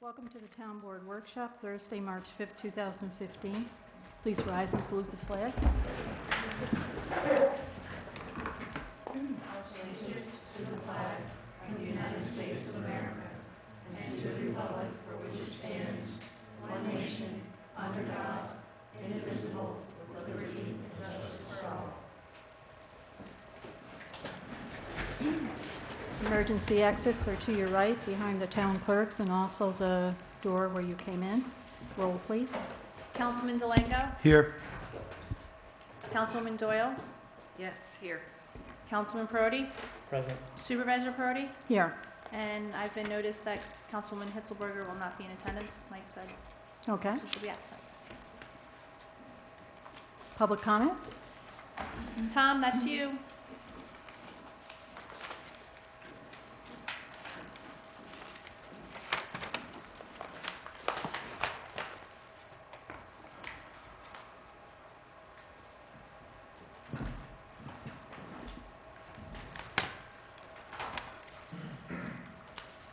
Welcome to the Town Board Workshop, Thursday, March 5th, 2015. Please rise and salute the flag. Allegiance to the flag of the United States of America and to the republic for which it stands, one nation, under God, indivisible, with liberty and justice for all. Emergency exits are to your right, behind the town clerks, and also the door where you came in. Roll, please. Councilman Delango? Here. Councilwoman Doyle? Yes, here. Councilman Prodi? Present. Supervisor Prodi? Here. And I've been noticed that Councilwoman Hitzelberger will not be in attendance, Mike said, Okay. so she'll be absent. Public comment? Tom, that's you.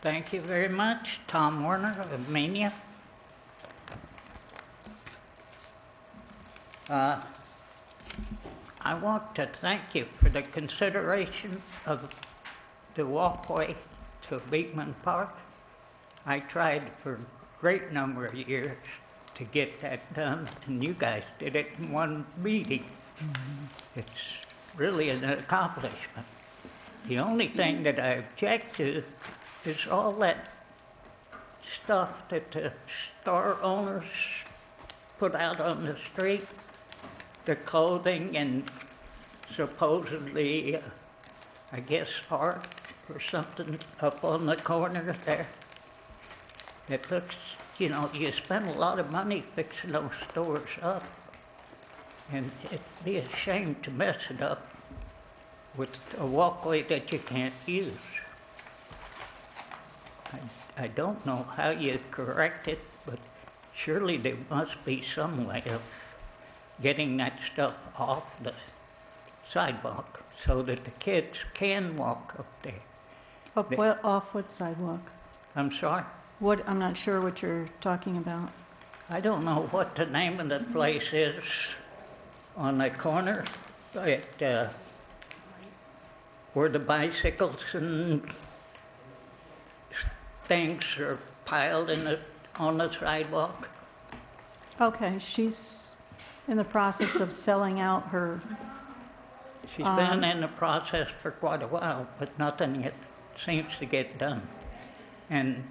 Thank you very much. Tom Warner of Amenia. I want to thank you for the consideration of the walkway to Beekman Park. I tried for a great number of years to get that done, and you guys did it in one meeting. It's really an accomplishment. The only thing that I object to is all that stuff that the store owners put out on the street, the clothing and supposedly, I guess, art or something up on the corner there. It looks, you know, you spend a lot of money fixing those stores up, and it'd be a shame to mess it up with a walkway that you can't use. I don't know how you correct it, but surely there must be some way of getting that stuff off the sidewalk so that the kids can walk up there. Off what sidewalk? I'm sorry? I'm not sure what you're talking about. I don't know what the name of the place is on the corner where the bicycles and things are piled on the sidewalk. Okay, she's in the process of selling out her... She's been in the process for quite a while, but nothing yet seems to get done. And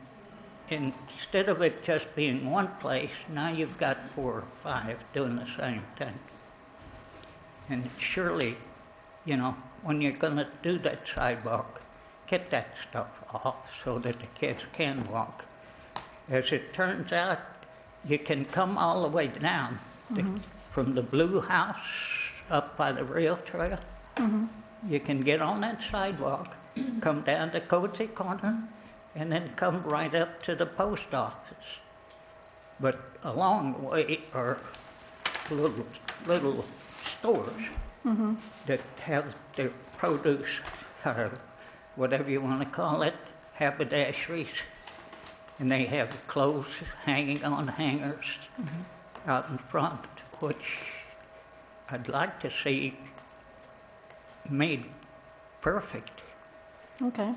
instead of it just being one place, now you've got 4 or 5 doing the same thing. And surely, you know, when you're going to do that sidewalk, get that stuff off so that the kids can walk. As it turns out, you can come all the way down from the Blue House up by the rail trail. You can get on that sidewalk, come down to Cozy Corner, and then come right up to the post office. But along the way are little stores that have their produce, or whatever you want to call it, haberdasheries, and they have clothes hanging on hangers out in front, which I'd like to see made perfect. Okay.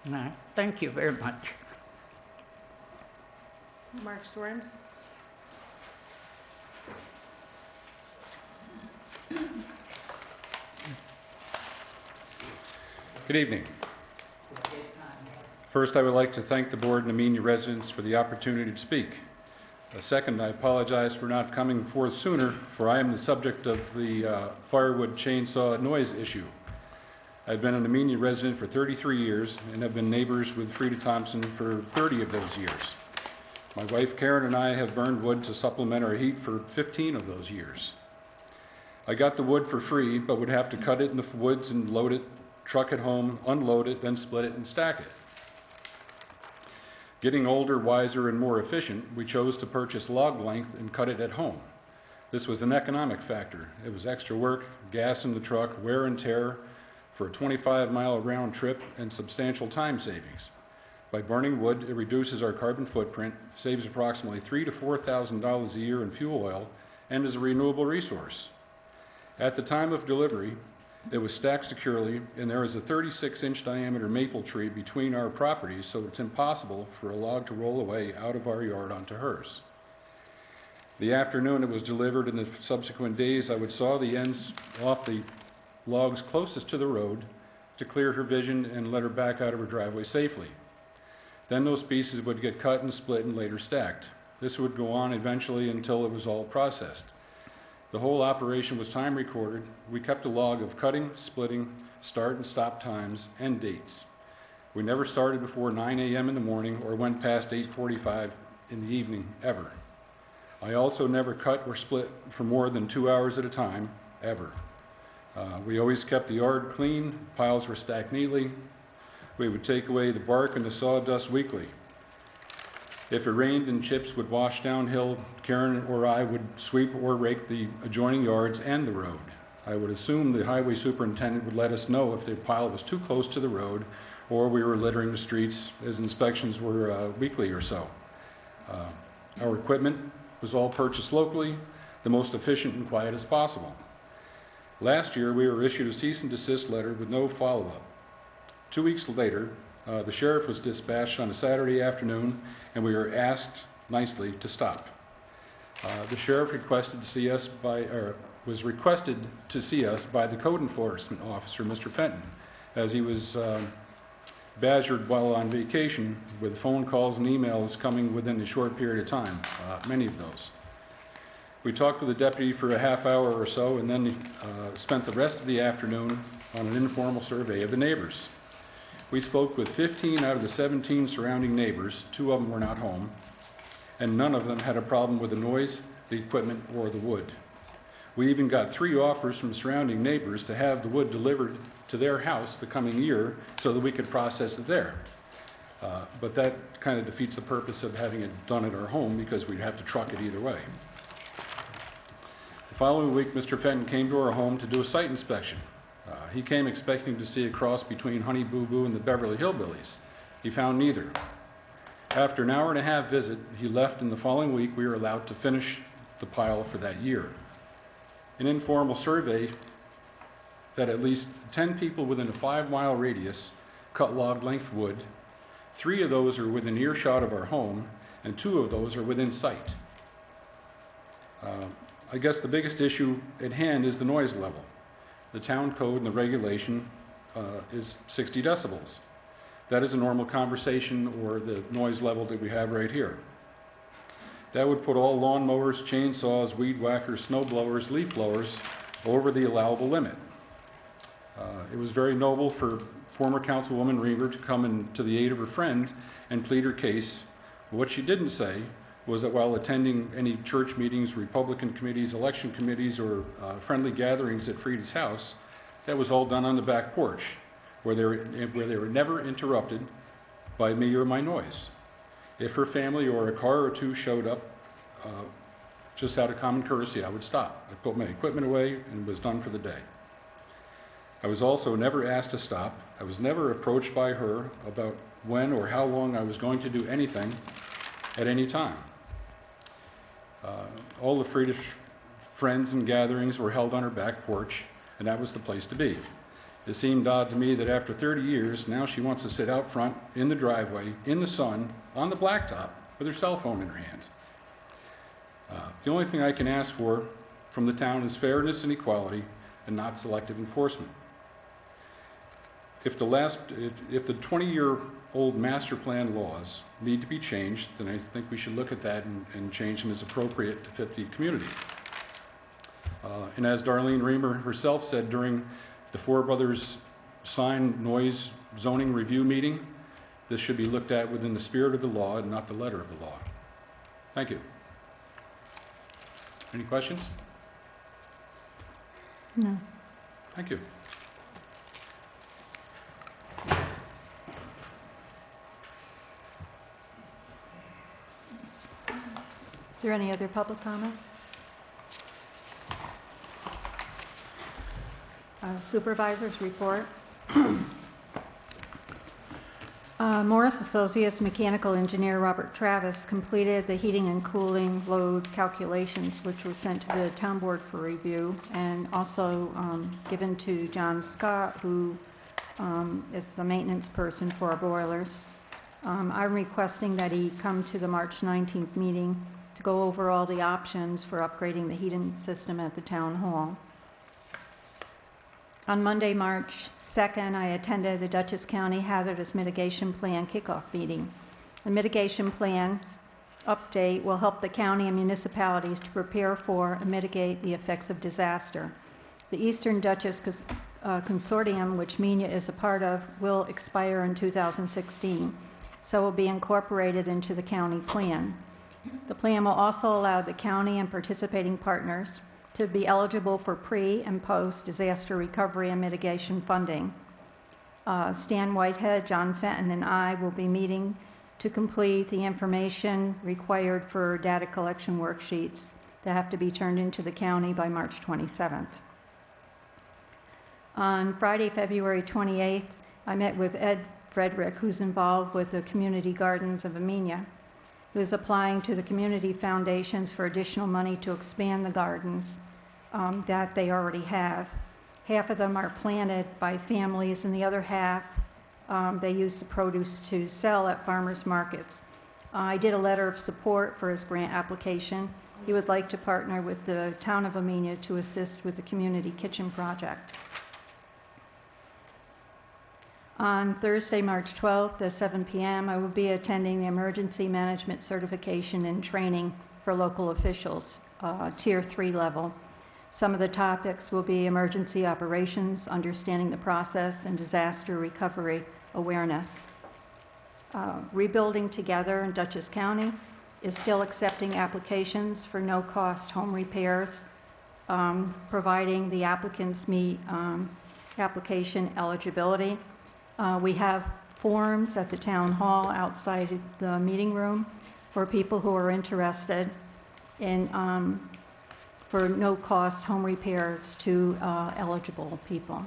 All right. Thank you very much. Mark Storms? Good evening. First, I would like to thank the board and Amenia residents for the opportunity to speak. Second, I apologize for not coming forth sooner, for I am the subject of the firewood chainsaw noise issue. I've been an Amenia resident for 33 years and have been neighbors with Frida Thompson for 30 of those years. My wife Karen and I have burned wood to supplement our heat for 15 of those years. I got the wood for free, but would have to cut it in the woods and load it, truck it home, unload it, then split it and stack it. Getting older, wiser, and more efficient, we chose to purchase log length and cut it at home. This was an economic factor. It was extra work, gas in the truck, wear and tear for a 25-mile round trip, and substantial time savings. By burning wood, it reduces our carbon footprint, saves approximately $3,000 to $4,000 a year in fuel oil, and is a renewable resource. At the time of delivery, it was stacked securely, and there is a 36-inch diameter maple tree between our properties, so it's impossible for a log to roll away out of our yard onto hers. The afternoon it was delivered, and the subsequent days, I would saw the ends off the logs closest to the road to clear her vision and let her back out of her driveway safely. Then those pieces would get cut and split and later stacked. This would go on eventually until it was all processed. The whole operation was time recorded. We kept a log of cutting, splitting, start and stop times, and dates. We never started before 9 a.m. in the morning or went past 8:45 in the evening, ever. I also never cut or split for more than 2 hours at a time, ever. We always kept the yard clean, piles were stacked neatly. We would take away the bark and the sawdust weekly. If it rained and chips would wash downhill, Karen or I would sweep or rake the adjoining yards and the road. I would assume the highway superintendent would let us know if the pile was too close to the road or we were littering the streets, as inspections were weekly or so. Our equipment was all purchased locally, the most efficient and quiet as possible. Last year, we were issued a cease and desist letter with no follow-up. 2 weeks later, the sheriff was dispatched on a Saturday afternoon, and we were asked nicely to stop. The sheriff was requested to see us by the code enforcement officer, Mr. Fenton, as he was badgered while on vacation with phone calls and emails coming within a short period of time, many of those. We talked with the deputy for a half hour or so, and then spent the rest of the afternoon on an informal survey of the neighbors. We spoke with 15 out of the 17 surrounding neighbors. 2 of them were not home, and none of them had a problem with the noise, the equipment, or the wood. We even got 3 offers from surrounding neighbors to have the wood delivered to their house the coming year so that we could process it there. But that kind of defeats the purpose of having it done at our home, because we'd have to truck it either way. The following week, Mr. Fenton came to our home to do a site inspection. He came expecting to see a cross between Honey Boo Boo and the Beverly Hillbillies. He found neither. After an hour-and-a-half visit, he left, and the following week we were allowed to finish the pile for that year. An informal survey that at least 10 people within a 5-mile radius cut log-length wood. 3 of those are within earshot of our home, and 2 of those are within sight. I guess the biggest issue at hand is the noise level. The town code and the regulation is 60 decibels. That is a normal conversation, or the noise level that we have right here. That would put all lawn mowers, chainsaws, weed whackers, snow blowers, leaf blowers over the allowable limit. It was very noble for former Councilwoman Reaver to come in to the aid of her friend and plead her case. What she didn't say was that while attending any church meetings, Republican committees, election committees, or friendly gatherings at Frida's house, that was all done on the back porch, where they were never interrupted by me or my noise. If her family or a car or 2 showed up, just out of common courtesy, I would stop. I put my equipment away and was done for the day. I was also never asked to stop. I was never approached by her about when or how long I was going to do anything at any time. All the Frida friends and gatherings were held on her back porch, and that was the place to be. It seemed odd to me that after 30 years, now she wants to sit out front in the driveway, in the sun, on the blacktop, with her cell phone in her hand. The only thing I can ask for from the town is fairness and equality, and not selective enforcement. If the 20-year-old master plan laws need to be changed, then I think we should look at that and change them as appropriate to fit the community. And as Darlene Reamer herself said during the Four Brothers sign noise zoning review meeting, this should be looked at within the spirit of the law and not the letter of the law. Thank you. Any questions? No. Thank you. Is there any other public comment? Supervisor's report. Morris Associates mechanical engineer Robert Travis completed the heating and cooling load calculations, which was sent to the town board for review, and also given to John Scott, who is the maintenance person for our boilers. I'm requesting that he come to the March 19th meeting to go over all the options for upgrading the heating system at the town hall. On Monday, March 2nd, I attended the Dutchess County Hazardous Mitigation Plan kickoff meeting. The mitigation plan update will help the county and municipalities to prepare for and mitigate the effects of disaster. The Eastern Dutchess Consortium, which Amenia is a part of, will expire in 2016, so will be incorporated into the county plan. The plan will also allow the county and participating partners to be eligible for pre- and post-disaster recovery and mitigation funding. Stan Whitehead, John Fenton, and I will be meeting to complete the information required for data collection worksheets that have to be turned into the county by March 27th. On Friday, February 28th, I met with Ed Frederick, who's involved with the Community Gardens of Amenia, who is applying to the community foundations for additional money to expand the gardens that they already have. Half of them are planted by families, and the other half they use the produce to sell at farmers markets. I did a letter of support for his grant application. He would like to partner with the town of Amenia to assist with the community kitchen project. On Thursday, March 12th at 7 p.m., I will be attending the Emergency Management Certification and Training for local officials, Tier 3 level. Some of the topics will be emergency operations, understanding the process, and disaster recovery awareness. Rebuilding Together in Dutchess County is still accepting applications for no-cost home repairs, providing the applicants meet application eligibility. We have forms at the town hall outside the meeting room for people who are interested in for no-cost home repairs to eligible people.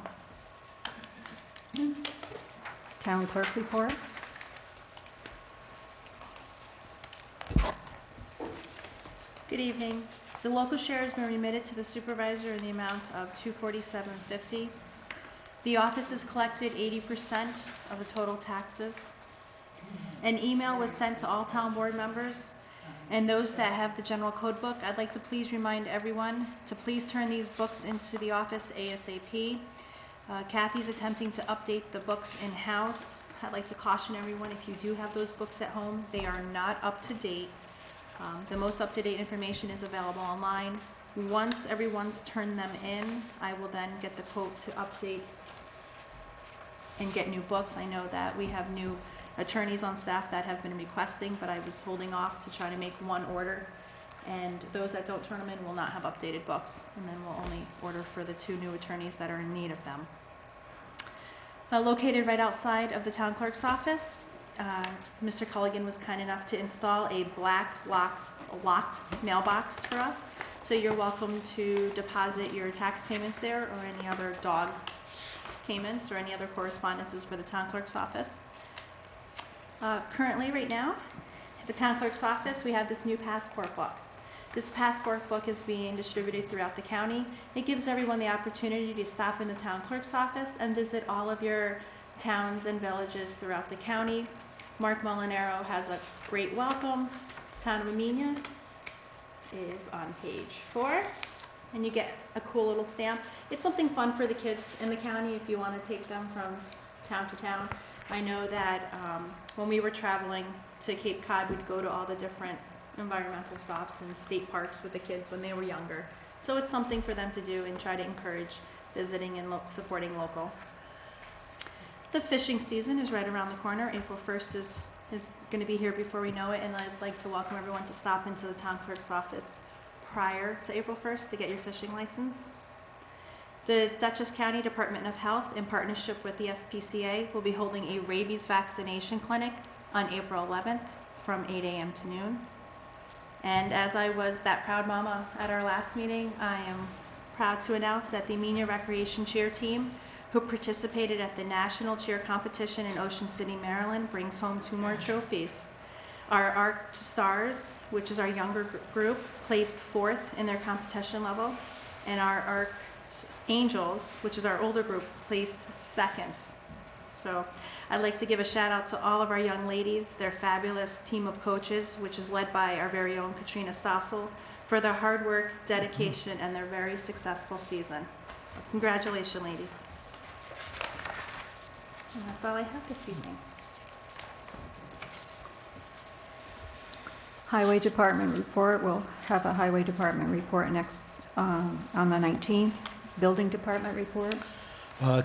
Town clerk report. Good evening. The local share has been remitted to the supervisor in the amount of $247.50. The office has collected 80% of the total taxes. An email was sent to all town board members and those that have the general code book. I'd like to please remind everyone to please turn these books into the office ASAP. Kathy's attempting to update the books in-house. I'd like to caution everyone, if you do have those books at home, they are not up to date. The most up-to-date information is available online. Once everyone's turned them in, I will then get the quote to update and get new books. I know that we have new attorneys on staff that have been requesting, but I was holding off to try to make one order, and those that don't turn them in will not have updated books, and then we'll only order for the 2 new attorneys that are in need of them. Located right outside of the town clerk's office, Mr. Culligan was kind enough to install a black locked mailbox for us, so you're welcome to deposit your tax payments there or any other dog payments or any other correspondences for the town clerk's office. Currently, right now, at the town clerk's office, we have this new passport book. This passport book is being distributed throughout the county. It gives everyone the opportunity to stop in the town clerk's office and visit all of your towns and villages throughout the county. Mark Molinaro has a great welcome. Town of Amenia is on page 4, and you get a cool little stamp. It's something fun for the kids in the county if you want to take them from town to town. I know that when we were traveling to Cape Cod, we'd go to all the different environmental stops and state parks with the kids when they were younger. So it's something for them to do and try to encourage visiting and supporting local. The fishing season is right around the corner. April 1st is going to be here before we know it, and I'd like to welcome everyone to stop into the town clerk's office prior to April 1st to get your fishing license. The Dutchess County Department of Health, in partnership with the SPCA, will be holding a rabies vaccination clinic on April 11th from 8 a.m. to noon. And as I was that proud mama at our last meeting, I am proud to announce that the Amenia Recreation Cheer Team who participated at the National Cheer Competition in Ocean City, Maryland, brings home 2 more trophies. Our ARC Stars, which is our younger group, placed 4th in their competition level, and our ARC Angels, which is our older group, placed 2nd. So I'd like to give a shout out to all of our young ladies, their fabulous team of coaches, which is led by our very own Katrina Stossel, for their hard work, dedication, and their very successful season. So congratulations, ladies. And that's all I have this evening. Highway Department report, we'll have a Highway Department report next, on the 19th. Building Department report.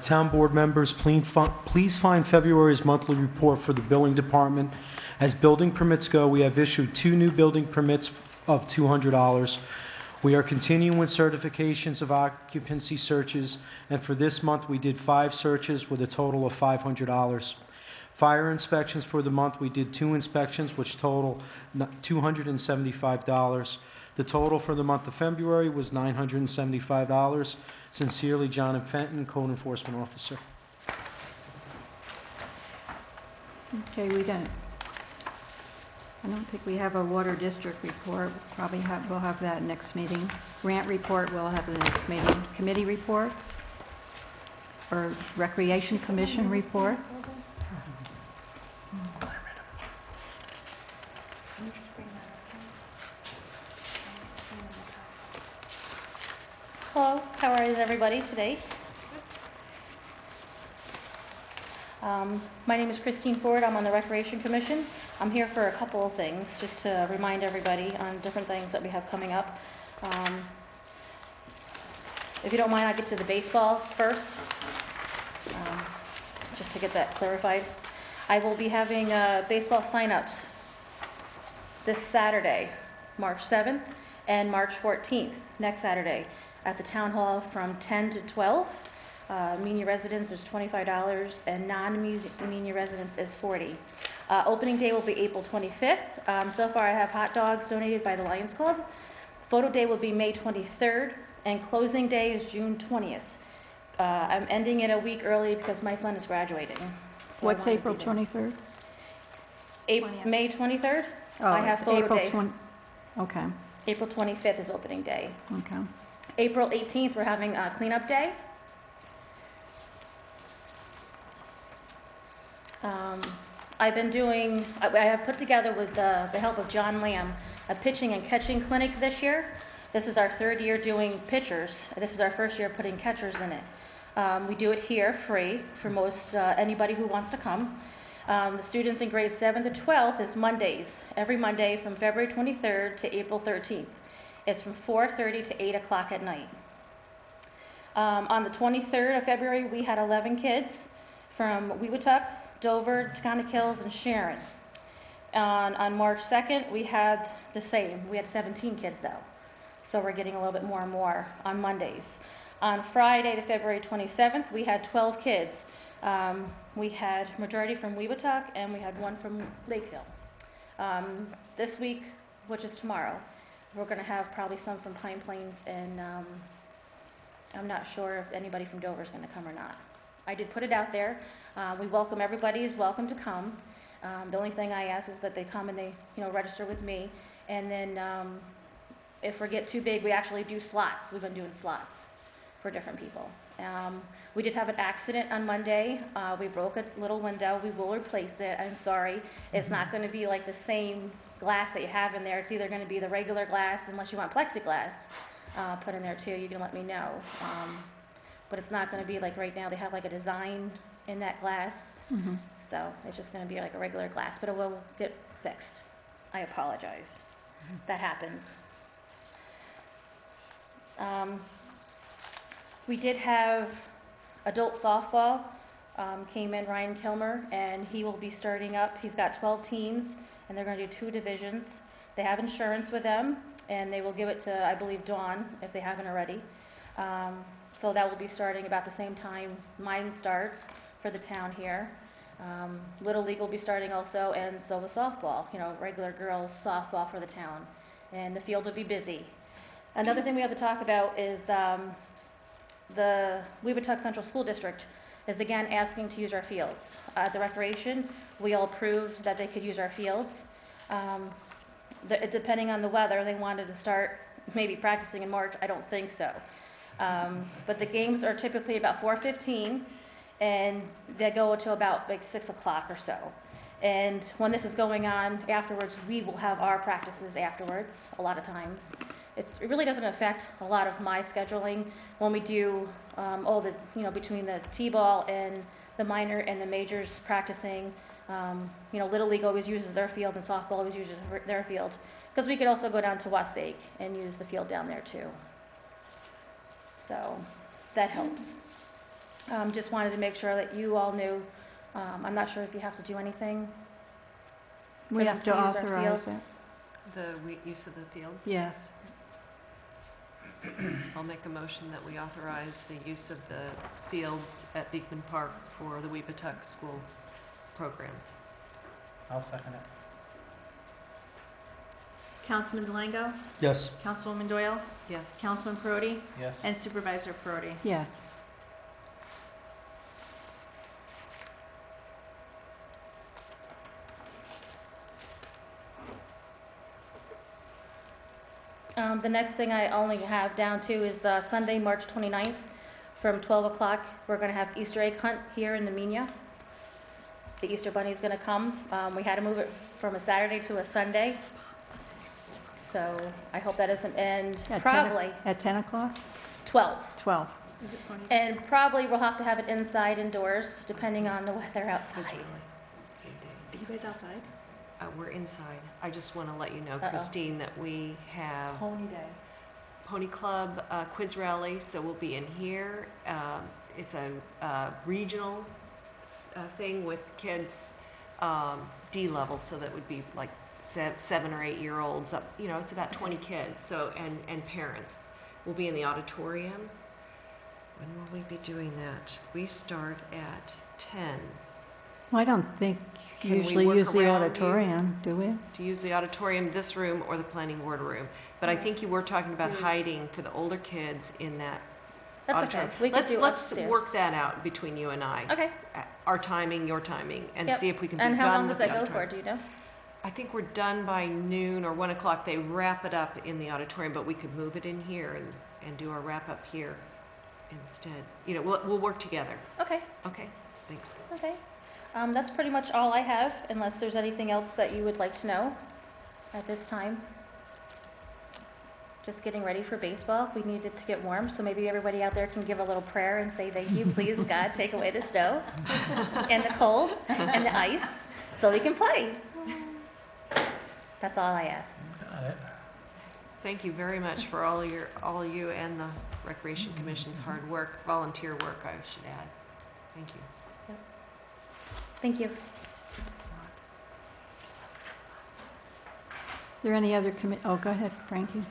Town board members, please find February's monthly report for the building department. As building permits go, we have issued 2 new building permits of $200. We are continuing with certifications of occupancy searches, and for this month, we did 5 searches with a total of $500. Fire inspections for the month, we did 2 inspections, which total $275. The total for the month of February was $975. Sincerely, John and Fenton, Code Enforcement Officer. Okay, I don't think we have a water district report. We'll have that next meeting. Grant report, we'll have the next meeting. Committee reports, or Recreation Commission report. Hello, how is everybody today? My name is Christine Ford. I'm on the Recreation Commission. I'm here for a couple of things, just to remind everybody on different things that we have coming up. If you don't mind, I'll get to the baseball first, just to get that clarified. I will be having baseball signups this Saturday, March 7th, and March 14th, next Saturday, at the Town Hall from 10 to 12. Amenia residents is $25, and non-Amenia residents is $40. Opening day will be April 25th. So far I have hot dogs donated by the Lions Club. Photo day will be May 23rd, and closing day is June 20th. I'm ending it a week early because my son is graduating. So What's April 23rd? May 23rd? Oh, I have it's photo April day. 20. Okay, April 25th is opening day. okay. April 18th, we're having a cleanup day. I have put together with the help of John Lamb, a pitching and catching clinic this year. This is our 3rd year doing pitchers. This is our 1st year putting catchers in it. We do it here free for most anybody who wants to come. The students in grades 7 to 12 is Mondays, every Monday from February 23rd to April 13th. It's from 4:30 to 8 o'clock at night. On the 23rd of February, we had 11 kids from Weewatuck, Dover, Taconic Hills, and Sharon. On March 2nd, we had the same. We had 17 kids, though. So we're getting a little bit more and more on Mondays. On Friday, the February 27th, we had 12 kids. We had majority from Weewatuck, and we had 1 from Lakeville. This week, which is tomorrow, we're going to have probably some from Pine Plains, and I'm not sure if anybody from Dover is going to come or not. I did put it out there. We welcome, everybody is welcome to come. The only thing I ask is that they come and they, register with me. And then if we get too big, we actually do slots. We've been doing slots for different people. We did have an accident on Monday. We broke a little window. We will replace it. I'm sorry. It's not going to be like the same glass that you have in there. It's either going to be the regular glass, unless you want plexiglass put in there too. You can let me know. But it's not going to be like right now. They have like a design in that glass. Mhm. So it's just going to be like a regular glass, but it will get fixed. I apologize. That happens. We did have adult softball. Came in Ryan Kilmer, and he will be starting up. He's got 12 teams, and they're going to do 2 divisions. They have insurance with them, and they will give it to, I believe, Dawn, if they haven't already. So that will be starting about the same time mine starts for the town here. Little League will be starting also, and so will softball, regular girls softball for the town. And the fields will be busy. Another thing we have to talk about is the Weebatuck Central School District is again asking to use our fields. The recreation, we all approved that they could use our fields. Depending on the weather, they wanted to start maybe practicing in March. I don't think so. But the games are typically about 4:15, and they go until about like 6 o'clock or so. And when this is going on afterwards, we will have our practices afterwards, a lot of times. It really doesn't affect a lot of my scheduling when we do all the, between the T-ball and the minor and the majors practicing. Little League always uses their field and softball always uses their field. Because we could also go down to Westlake and use the field down there too. So that helps. Just wanted to make sure that you all knew. I'm not sure if you have to do anything. We for them have to use our authorize fields. it. The use of the fields? Yes. I'll make a motion that we authorize the use of the fields at Beekman Park for the Weebatuck school programs. I'll second it. Councilman Delango? Yes. Councilwoman Doyle? Yes. Councilman Perotti? Yes. And Supervisor Perotti? Yes. The next thing I only have down to is Sunday, March 29th, from 12 o'clock. We're going to have Easter egg hunt here in Amenia. The Easter Bunny is going to come. We had to move it from a Saturday to a Sunday. So I hope that doesn't end probably At 10 o'clock? 12. 12. Is it funny? And probably we'll have to have it inside, indoors, depending on the weather outside. Same day. Are you guys outside? We're inside. I just want to let you know, Uh-oh. Christine, that we have Pony Day. Pony Club quiz rally, so we'll be in here. It's a regional thing with kids D level, so that would be like 7 or 8 year olds up. It's about 20 kids. So and parents. We'll be in the auditorium. When will we be doing that? We start at 10. Well, I don't think Can you we usually work use the around you? auditorium, do we? To use the auditorium, this room, or the planning board room. But I think you were talking about hiding for the older kids in that That's auditorium. okay. We could do Let's upstairs. work that out between you and I. Okay. Our timing, your timing, and Yep. see if we can be And done how long with does the that go for? auditorium. Do you know? I think we're done by noon or 1 o'clock. They wrap it up in the auditorium, but we could move it in here and do our wrap up here instead. We'll work together. Okay. Okay, thanks. Okay. That's pretty much all I have, unless there's anything else that you would like to know at this time. Just getting ready for baseball. We need it to get warm, so maybe everybody out there can give a little prayer and say, thank you, please, God, take away the snow and the cold and the ice so we can play. That's all I ask. Got it. Thank you very much for all you and the Recreation Commission's hard work, volunteer work, I should add. Thank you. Thank you. Are there any other oh, go ahead, Frankie.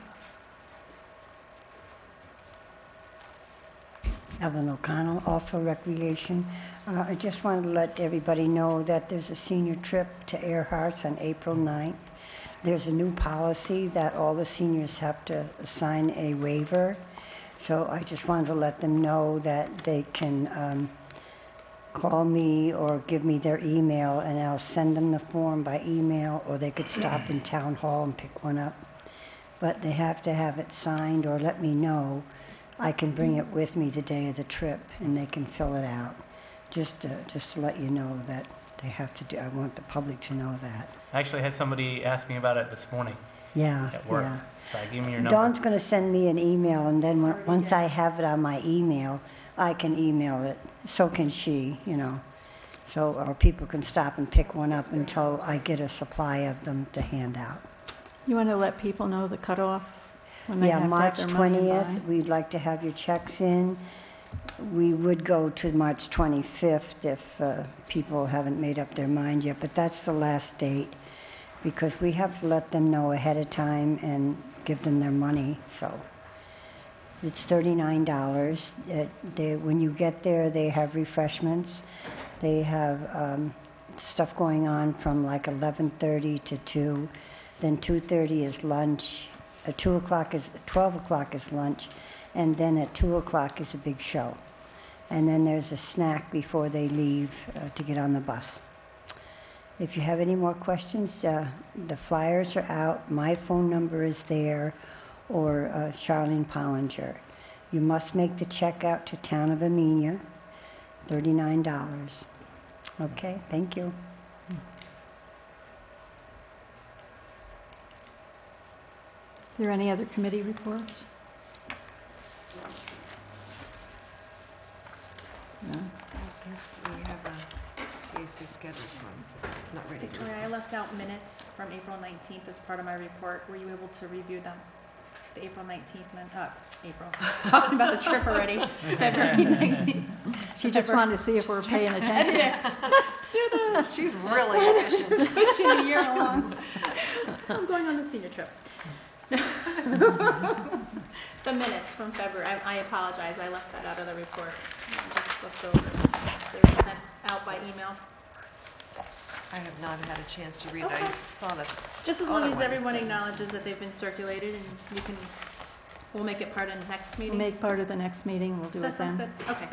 Ellen O'Connell, also Recreation. I just wanted to let everybody know that there's a senior trip to Earhart's on April 9th. There's a new policy that all the seniors have to sign a waiver. So I just wanted to let them know that they can call me or give me their email, and I'll send them the form by email, or they could stop in Town Hall and pick one up. But they have to have it signed or let me know. I can bring it with me the day of the trip, and they can fill it out. Just to let you know that they have to do. I want the public to know that. I actually had somebody ask me about it this morning Yeah. at work. Yeah. So I gave me your number. Dawn's going to send me an email, and then once I have it on my email, I can email it. So can she, So, or people can stop and pick one up until I get a supply of them to hand out. You want to let people know the cutoff when they Yeah, have March to have their money 20th, by? we'd like to have your checks in. We would go to March 25th if people haven't made up their mind yet, but that's the last date, because we have to let them know ahead of time and give them their money, so. It's $39. When you get there, they have refreshments. They have stuff going on from like 11:30 to 2. Then 2:30 is lunch. 12 o'clock is lunch. and then at 2 o'clock is a big show. And then there's a snack before they leave to get on the bus. If you have any more questions, the flyers are out. My phone number is there, or Charlene Pollinger. You must make the check out to Town of Amenia, $39. Okay, thank you. Are there any other committee reports? No. We have a CAC schedule, so I'm not ready to. Victoria, I left out minutes from April 19th as part of my report. Were you able to review them? The April 19th, April. Talking about the trip already. February 19th. She just wanted to see if we're paying attention. Yeah. She's really efficient. Pushing the year along. I'm going on the senior trip. The minutes from February, I apologize, I left that out of the report. I just looked over. They were sent out by email. I have not had a chance to read it. Okay. I saw that. Just as long other as ones, everyone but- acknowledges that they've been circulated, and you can, we'll make it part of the next We'll meeting. make part of the next meeting, we'll do That it sounds then. good. Okay.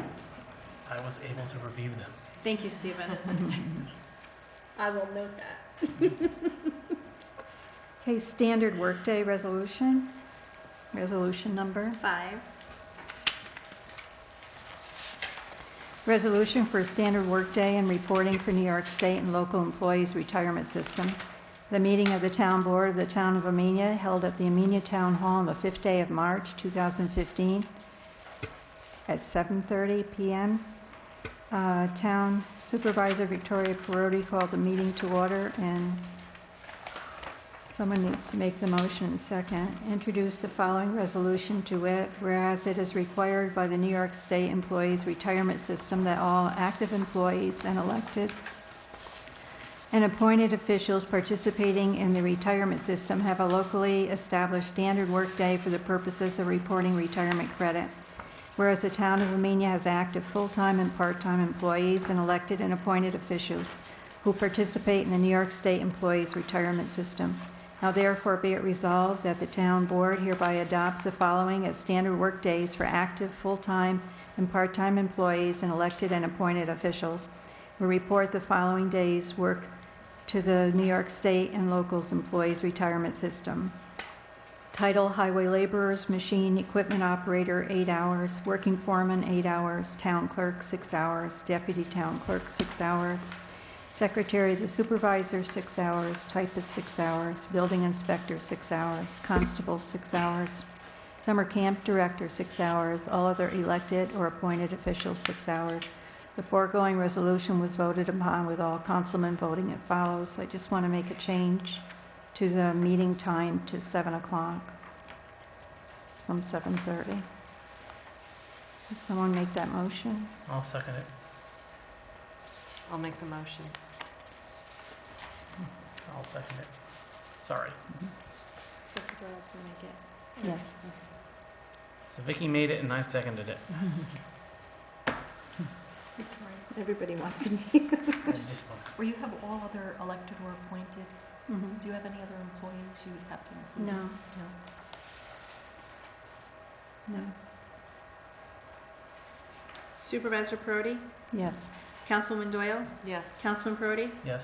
I was able to review them. Thank you, Stephen. I will note that. Okay, standard workday resolution. Resolution number. 5. Resolution for standard workday and reporting for New York State and local employees retirement system. The meeting of the Town Board of the Town of Amenia held at the Amenia Town Hall on the 5th day of March 2015 at 7:30 p.m. Town Supervisor Victoria Perotti called the meeting to order, and someone needs to make the motion and second. Introduce the following resolution to it, whereas it is required by the New York State Employees Retirement System that all active employees and elected and appointed officials participating in the retirement system have a locally established standard workday for the purposes of reporting retirement credit. Whereas the Town of Amenia has active full-time and part-time employees and elected and appointed officials who participate in the New York State Employees Retirement System. Now therefore be it resolved that the Town Board hereby adopts the following as standard work days for active, full-time, and part-time employees and elected and appointed officials. We report the following days' work to the New York State and locals employees retirement system. Title: highway laborers, machine equipment operator, 8 hours, working foreman, 8 hours, town clerk, 6 hours, deputy town clerk, 6 hours, secretary of the supervisor, 6 hours, typist, 6 hours, building inspector, 6 hours, constable, 6 hours, summer camp director, 6 hours, all other elected or appointed officials, 6 hours. The foregoing resolution was voted upon with all councilmen voting as follows. I just want to make a change to the meeting time to 7 o'clock from 7:30. Can someone make that motion? I'll second it. I'll make the motion. I'll second it. Sorry. Yes. So Vicky made it and I seconded it. Everybody wants to be. And this one. Where you have all other elected or appointed, Mhm. do you have any other employees you would have to include? No, No. no. Supervisor Perotti, Yes. Councilwoman Doyle, Yes. Councilman Perotti, Yes.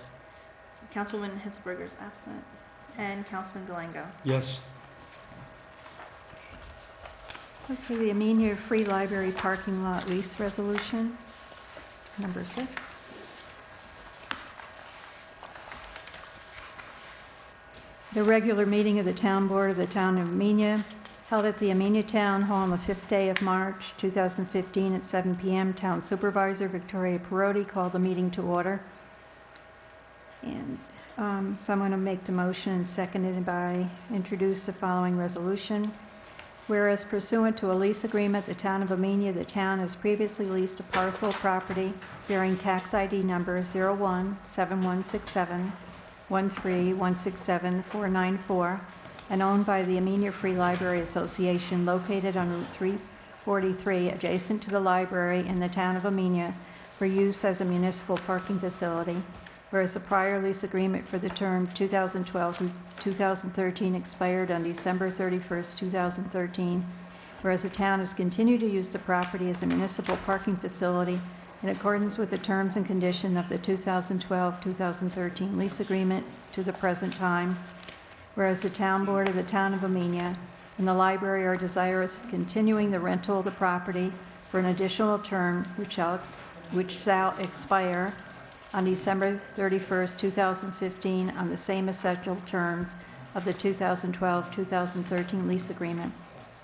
Councilwoman Hitzberger's absent, and Councilman Delango. Yes. Okay, the Amenia Free Library Parking Lot Lease Resolution, number 6. The regular meeting of the Town Board of the Town of Amenia, held at the Amenia Town Hall on the 5th day of March 2015 at 7 p.m. Town Supervisor Victoria Perotti called the meeting to order. And someone will make the motion and seconded by introduce the following resolution. Whereas pursuant to a lease agreement, the Town of Amenia, the town has previously leased a parcel of property bearing tax ID number 01716713167494 and owned by the Amenia Free Library Association located on Route 343 adjacent to the library in the Town of Amenia for use as a municipal parking facility. Whereas the prior lease agreement for the term 2012 through 2013 expired on December 31st, 2013, whereas the town has continued to use the property as a municipal parking facility in accordance with the terms and condition of the 2012-2013 lease agreement to the present time, whereas the town board of the town of Amenia and the library are desirous of continuing the rental of the property for an additional term which shall expire on December 31st, 2015 on the same essential terms of the 2012-2013 lease agreement.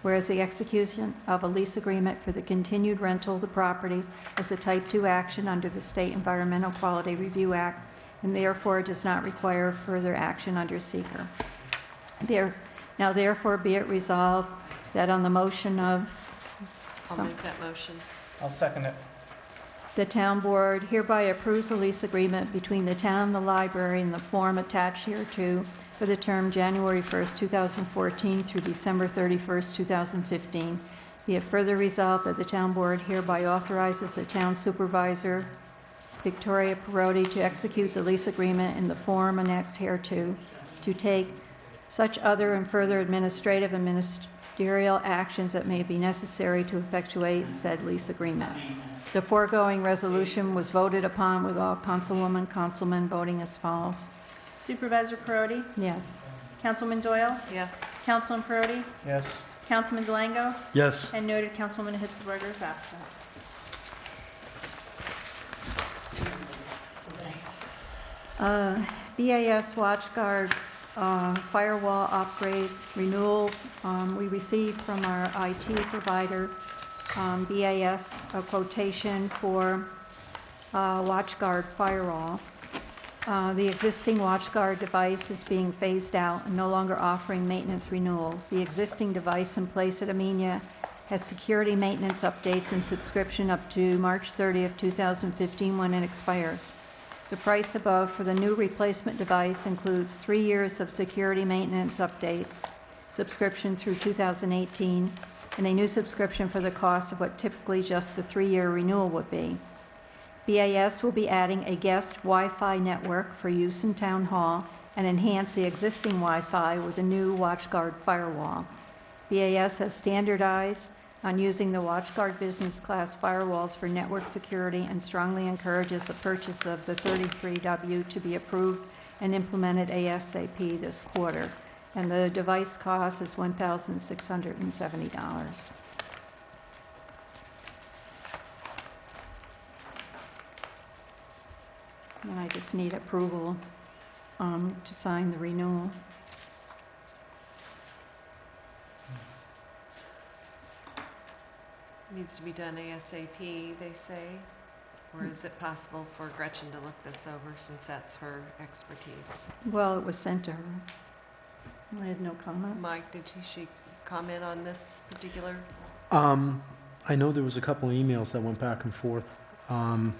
Whereas the execution of a lease agreement for the continued rental of the property is a Type 2 action under the State Environmental Quality Review Act and therefore does not require further action under seeker. Now therefore be it resolved that on the motion of I'll make that motion. I'll second it. the town board hereby approves the lease agreement between the town and the library in the form attached hereto for the term January 1st, 2014 through December 31st, 2015. Be it further resolved that the town board hereby authorizes the town supervisor, Victoria Perotti, to execute the lease agreement in the form annexed hereto, to take such other and further administrative and ministerial actions that may be necessary to effectuate said lease agreement. The foregoing resolution was voted upon with all councilwoman, councilmen voting as follows. Supervisor Perotti? Yes. Councilman Doyle? Yes. Councilman Perotti? Yes. Councilman Delango? Yes. And noted Councilwoman Hitzelsberger is absent. BAS WatchGuard firewall upgrade renewal. We received from our IT provider, BAS, a quotation for WatchGuard firewall. The existing WatchGuard device is being phased out and no longer offering maintenance renewals. The existing device in place at Amenia has security maintenance updates and subscription up to March 30th, 2015 when it expires. The price above for the new replacement device includes 3 years of security maintenance updates, subscription through 2018, and a new subscription for the cost of what typically just the 3-year renewal would be. BAS will be adding a guest Wi-Fi network for use in Town Hall and enhance the existing Wi-Fi with a new WatchGuard firewall. BAS has standardized on using the WatchGuard business class firewalls for network security and strongly encourages the purchase of the 33W to be approved and implemented ASAP this quarter. And the device cost is $1,670. And I just need approval to sign the renewal. Needs to be done ASAP, they say. Or is it possible for Gretchen to look this over since that's her expertise? Well, it was sent to her. I had no comment. Mike, did she comment on this particular? I know there was a couple of emails that went back and forth. I'm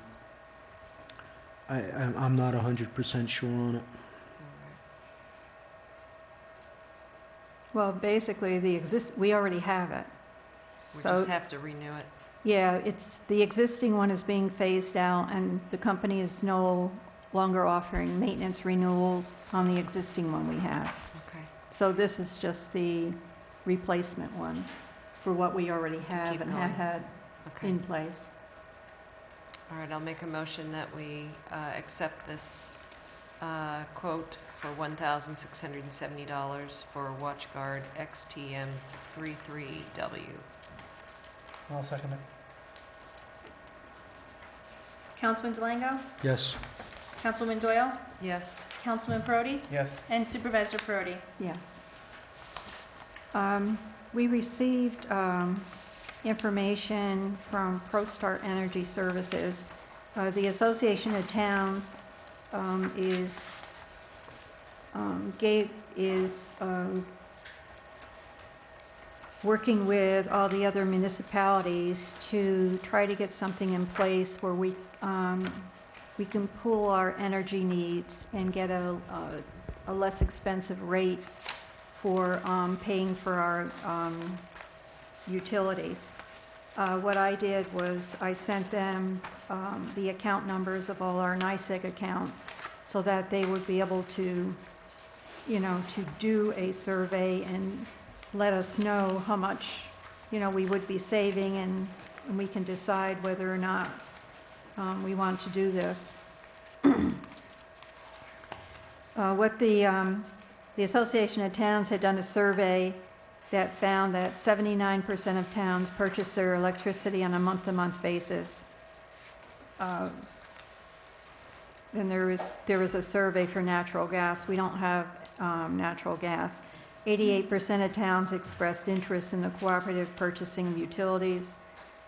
not 100% sure on it. Well, basically, we already have it. We So- just have to renew it. Yeah, the existing one is being phased out, and the company is no longer offering maintenance renewals on the existing one we have. Okay. So this is just the replacement one for what we already have keep and going. had Okay. in place. All right, I'll make a motion that we accept this quote for $1,670 for WatchGuard XTM 33W. I'll second it. Councilman Delango? Yes. Councilwoman Doyle? Yes. Councilman Perotti? Yes. And Supervisor Perotti? Yes. We received information from ProStar Energy Services. The Association of Towns is working with all the other municipalities to try to get something in place where we can pool our energy needs and get a less expensive rate for paying for our utilities. What I did was I sent them the account numbers of all our NYSEG accounts so that they would be able to, to do a survey and let us know how much we would be saving, and we can decide whether or not we want to do this. What the Association of Towns had done a survey that found that 79% of towns purchase their electricity on a month-to-month basis. And there was a survey for natural gas. We don't have natural gas. 88% of towns expressed interest in the cooperative purchasing of utilities.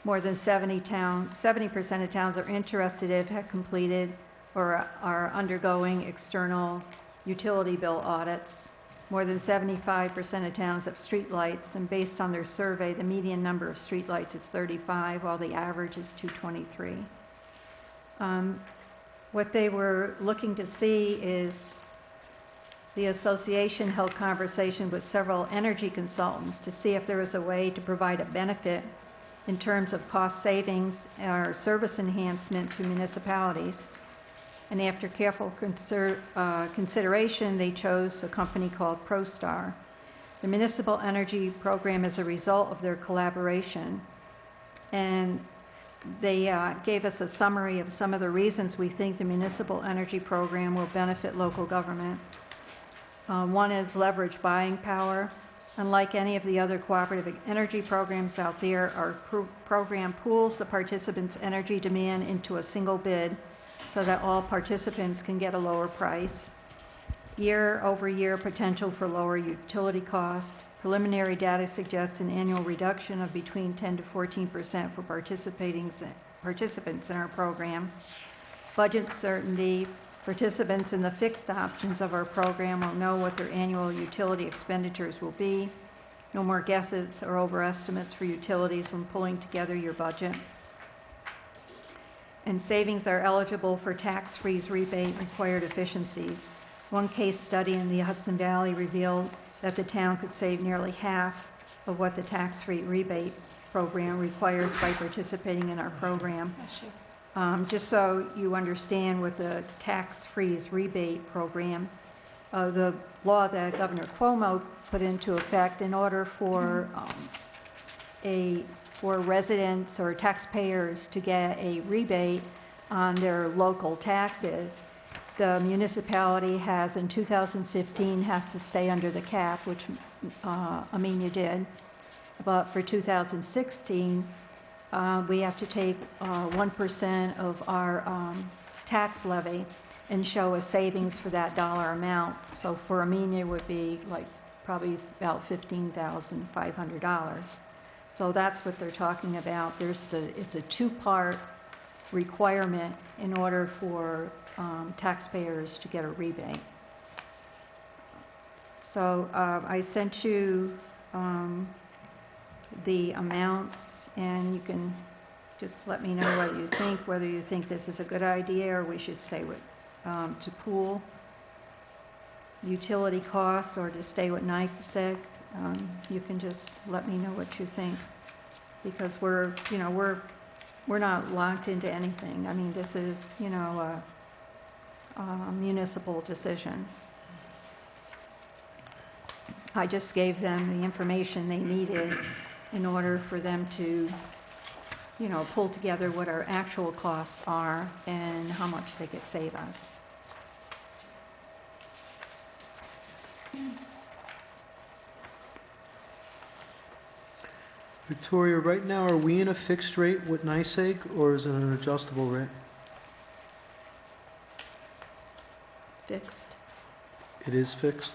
More than 70% of towns are interested if have completed or are undergoing external utility bill audits. More than 75% of towns have streetlights, and based on their survey, the median number of streetlights is 35, while the average is 223. What they were looking to see is the association held conversation with several energy consultants to see if there was a way to provide a benefit in terms of cost savings or service enhancement to municipalities. And after careful consideration, they chose a company called ProStar. The municipal energy program is a result of their collaboration. And they gave us a summary of some of the reasons we think the municipal energy program will benefit local government. One is leverage buying power. Unlike any of the other cooperative energy programs out there, our program pools the participants' energy demand into a single bid so that all participants can get a lower price. Year-over-year potential for lower utility cost. Preliminary data suggests an annual reduction of between 10 to 14% for participants in our program. Budget certainty. Participants in the fixed options of our program will know what their annual utility expenditures will be. No more guesses or overestimates for utilities when pulling together your budget. And savings are eligible for tax-free rebate required efficiencies. One case study in the Hudson Valley revealed that the town could save nearly half of what the tax-free rebate program requires by participating in our program. Just so you understand with the tax-free rebate program, the law that Governor Cuomo put into effect, in order for residents or taxpayers to get a rebate on their local taxes, the municipality has, in 2015, has to stay under the cap, which Amenia did. But for 2016, we have to take 1% of our tax levy and show a savings for that dollar amount. So for Amenia, it would be like probably about $15,500. So that's what they're talking about. It's a two-part requirement in order for taxpayers to get a rebate. So I sent you the amounts, and you can just let me know whether you think this is a good idea or we should stay with to pool utility costs or to stay with NYSEG. You can just let me know what you think, because we're not locked into anything. I mean, this is a municipal decision. I just gave them the information they needed in order for them to, pull together what our actual costs are and how much they could save us. Victoria, right now, are we in a fixed rate with NYSEG, or is it an adjustable rate? Fixed. It is fixed?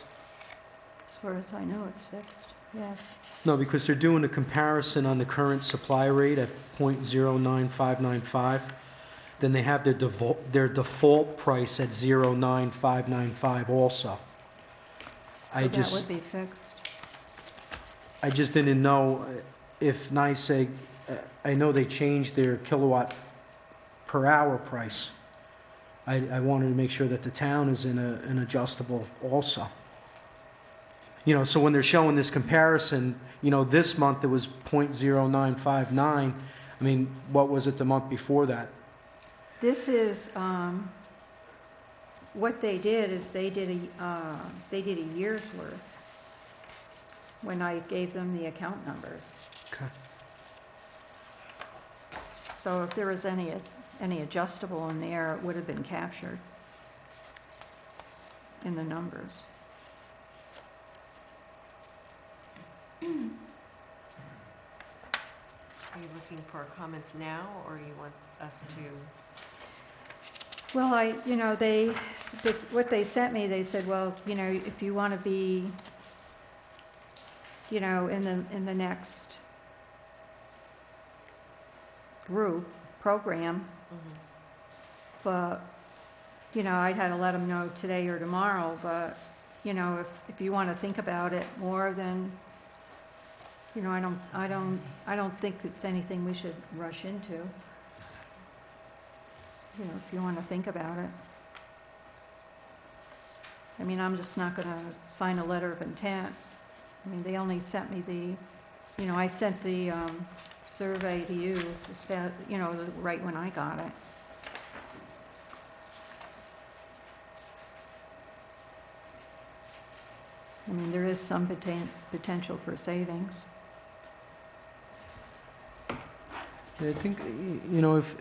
As far as I know, it's fixed, yes. No, because they're doing a comparison on the current supply rate at 0.09595. Then they have their default price at 0.9595 also. So that would be fixed. I just didn't know if NYSEG, I know they changed their kilowatt per hour price. I wanted to make sure that the town is in an adjustable also. So when they're showing this comparison, this month it was 0.0959. I mean, what was it the month before that? This is, what they did is they did a year's worth when I gave them the account numbers. Okay. So if there was any adjustable in there, it would have been captured in the numbers. Are you looking for comments now, or you want us to? Well, what they sent me, they said, well, if you want to be, in the next program, but, I'd had to let them know today or tomorrow, but, if you want to think about it more, then, I don't think it's anything we should rush into. If you want to think about it. I mean, I'm just not going to sign a letter of intent. I mean, they only sent me I sent the survey to you, right when I got it. I mean, there is some potential for savings. Yeah, I think, if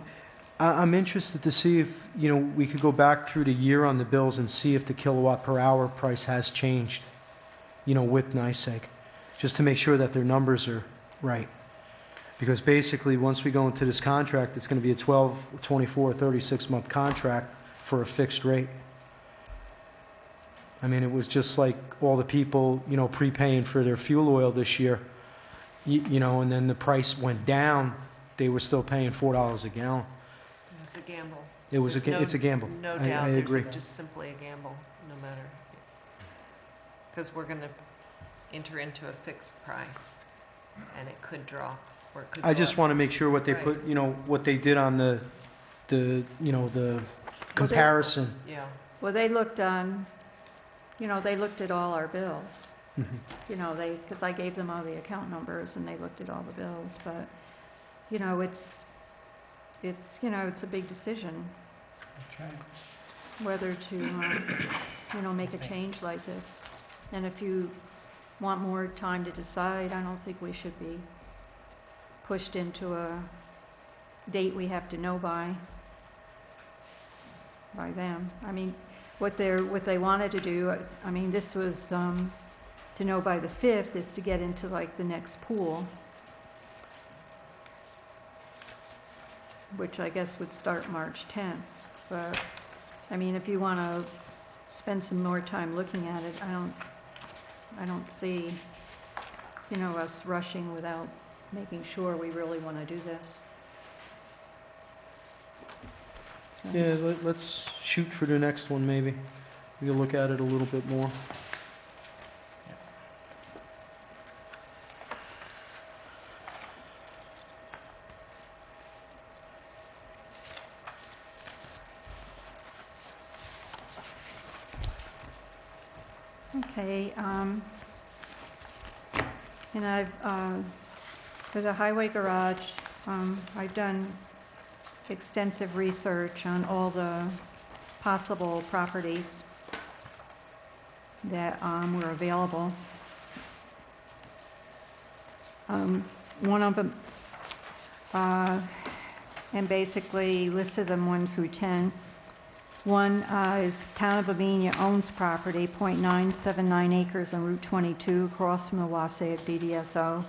I'm interested to see if, we could go back through the year on the bills and see if the kilowatt per hour price has changed, with NYSEG, just to make sure that their numbers are right. Because basically, once we go into this contract, it's going to be a 12, 24, 36-month contract for a fixed rate. I mean, it was just like all the people, prepaying for their fuel oil this year, and then the price went down, they were still paying $4 a gallon. It's a gamble. It's a gamble. No I doubt. agree. There's just simply a gamble, no matter. Because we're going to enter into a fixed price, and it could drop, or it could I go just up. want to make sure what they Right. put, what they did on the comparison. Yeah. Well, they looked at all our bills. Mhm. Because I gave them all the account numbers and they looked at all the bills, but, it's a big decision whether to, make a change like this. And if you want more time to decide, I don't think we should be pushed into a date we have to know by them. I mean, what they wanted to do, I mean, this was, to know by the 5th is to get into like the next pool, which I guess would start March 10th. But, I mean, if you want to spend some more time looking at it, I don't see, us rushing without making sure we really want to do this. So- Yeah, let's shoot for the next one, maybe. We'll look at it a little bit more. Okay, and I've, for the highway garage, I've done extensive research on all the possible properties that were available. One of them, and basically listed them 1 through 10. One is Town of Amenia owns property, .979 acres on Route 22 across from the Wassaic DDSO.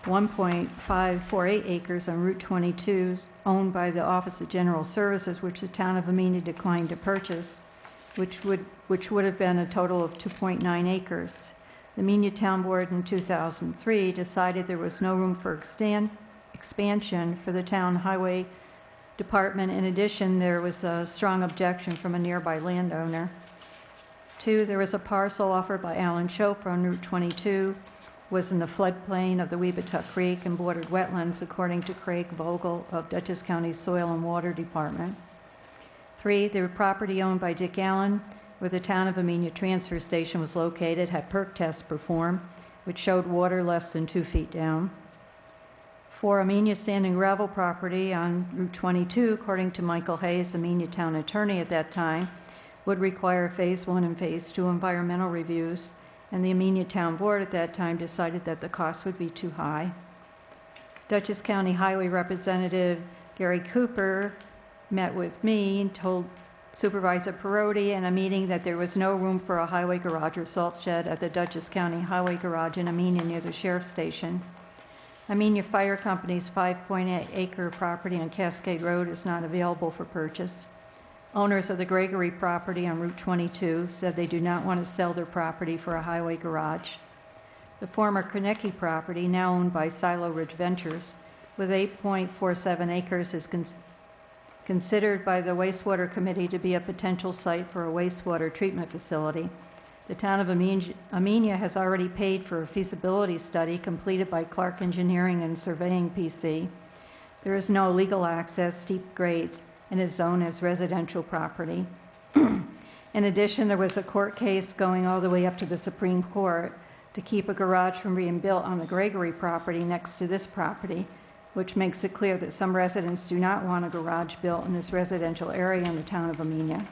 1.548 acres on Route 22 owned by the Office of General Services, which the Town of Amenia declined to purchase, which would have been a total of 2.9 acres. The Amenia Town Board in 2003 decided there was no room for expansion for the town highway department. In addition, there was a strong objection from a nearby landowner. 2, there was a parcel offered by Alan Chopra on Route 22, was in the floodplain of the Weebatuck Creek and bordered wetlands, according to Craig Vogel of Dutchess County Soil and Water Department. 3, the property owned by Dick Allen, where the Town of Amenia transfer station was located, had perk tests performed, which showed water less than 2 feet down. 4, Amenia sand and gravel property on Route 22, according to Michael Hayes, Amenia town attorney at that time, would require Phase 1 and Phase 2 environmental reviews, and the Amenia Town Board at that time decided that the cost would be too high. Dutchess County Highway Representative Gary Cooper met with me and told Supervisor Perotti in a meeting that there was no room for a highway garage or salt shed at the Dutchess County Highway Garage in Amenia near the sheriff's station. Amenia Fire Company's 5.8-acre property on Cascade Road is not available for purchase. Owners of the Gregory property on Route 22 said they do not want to sell their property for a highway garage. The former Konecki property, now owned by Silo Ridge Ventures, with 8.47 acres, is considered by the wastewater committee to be a potential site for a wastewater treatment facility. The town of Amenia has already paid for a feasibility study completed by Clark Engineering and Surveying PC. There is no legal access, steep grades, and is zoned as residential property. In addition, there was a court case going all the way up to the Supreme Court to keep a garage from being built on the Gregory property next to this property, which makes it clear that some residents do not want a garage built in this residential area in the town of Amenia.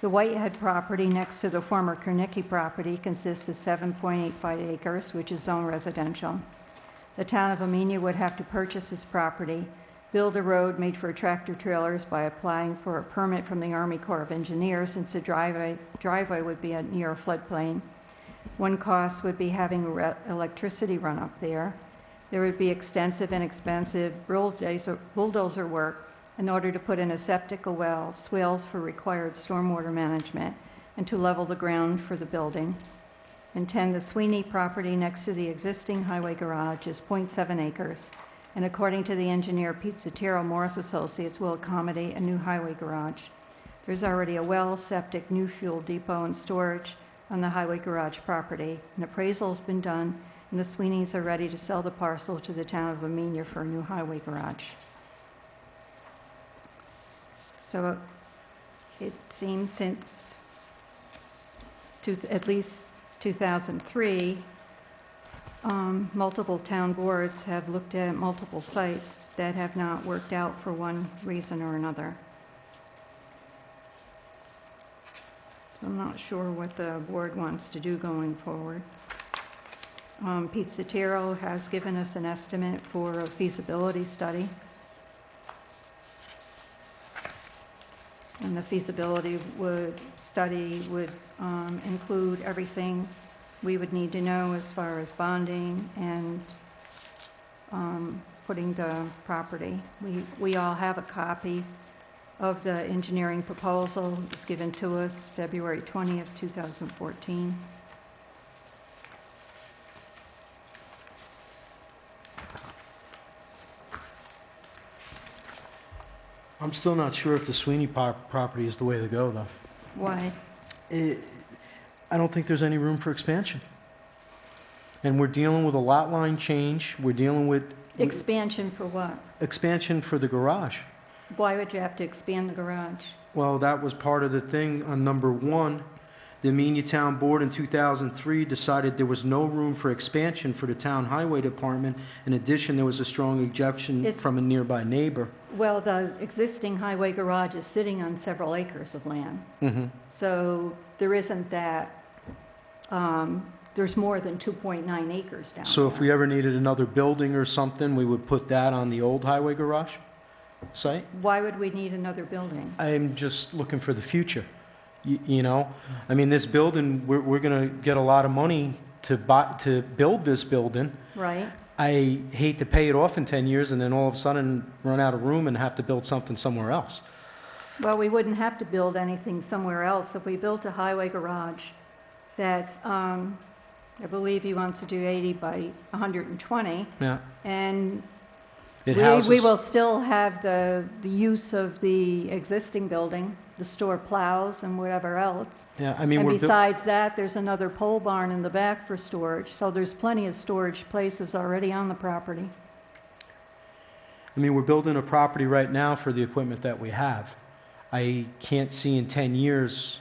The Whitehead property next to the former Konecki property consists of 7.85 acres, which is zoned residential. The town of Amenia would have to purchase this property, build a road made for tractor trailers by applying for a permit from the Army Corps of Engineers, since the driveway would be near a floodplain. One cost would be having electricity run up there. There would be extensive and expensive bulldozer work in order to put in a septic well, swales for required stormwater management, and to level the ground for the building. And 10, the Sweeney property next to the existing highway garage is 0.7 acres, and according to the engineer Pete Sotero, Morris Associates will accommodate a new highway garage. There's already a well, septic, new fuel depot, and storage on the highway garage property. An appraisal has been done, and the Sweeneys are ready to sell the parcel to the town of Amenia for a new highway garage. So it seems since at least 2003, multiple town boards have looked at multiple sites that have not worked out for one reason or another. So I'm not sure what the board wants to do going forward. Pete Sotero has given us an estimate for a feasibility study. And the feasibility study would include everything we would need to know as far as bonding and putting the property. We all have a copy of the engineering proposal. It was given to us February 20th, 2014. I'm still not sure if the Sweeney property is the way to go, though. Why? I don't think there's any room for expansion. And we're dealing with a lot line change. We're dealing with Expansion for what? expansion for the garage. Why would you have to expand the garage? Well, that was part of the thing on number one. The Amenia Town Board in 2003 decided there was no room for expansion for the town highway department. In addition, there was a strong objection from a nearby neighbor. Well, the existing highway garage is sitting on several acres of land. Mm-hmm. So there isn't that, there's more than 2.9 acres down So there. if we ever needed another building or something, we would put that on the old highway garage site? Why would we need another building? I'm just looking for the future. You know, I mean, this building, we're going to get a lot of money to build this building. Right? I hate to pay it off in 10 years and then all of a sudden run out of room and have to build something somewhere else. Well, we wouldn't have to build anything somewhere else. If we built a highway garage that's, I believe he wants to do 80 by 120, Yeah. and It we houses, will still have the use of the existing building, the store plows and whatever else. yeah, I mean, And we're besides that, there's another pole barn in the back for storage, so there's plenty of storage places already on the property. we're building a property right now for the equipment that we have. I can't see in 10 years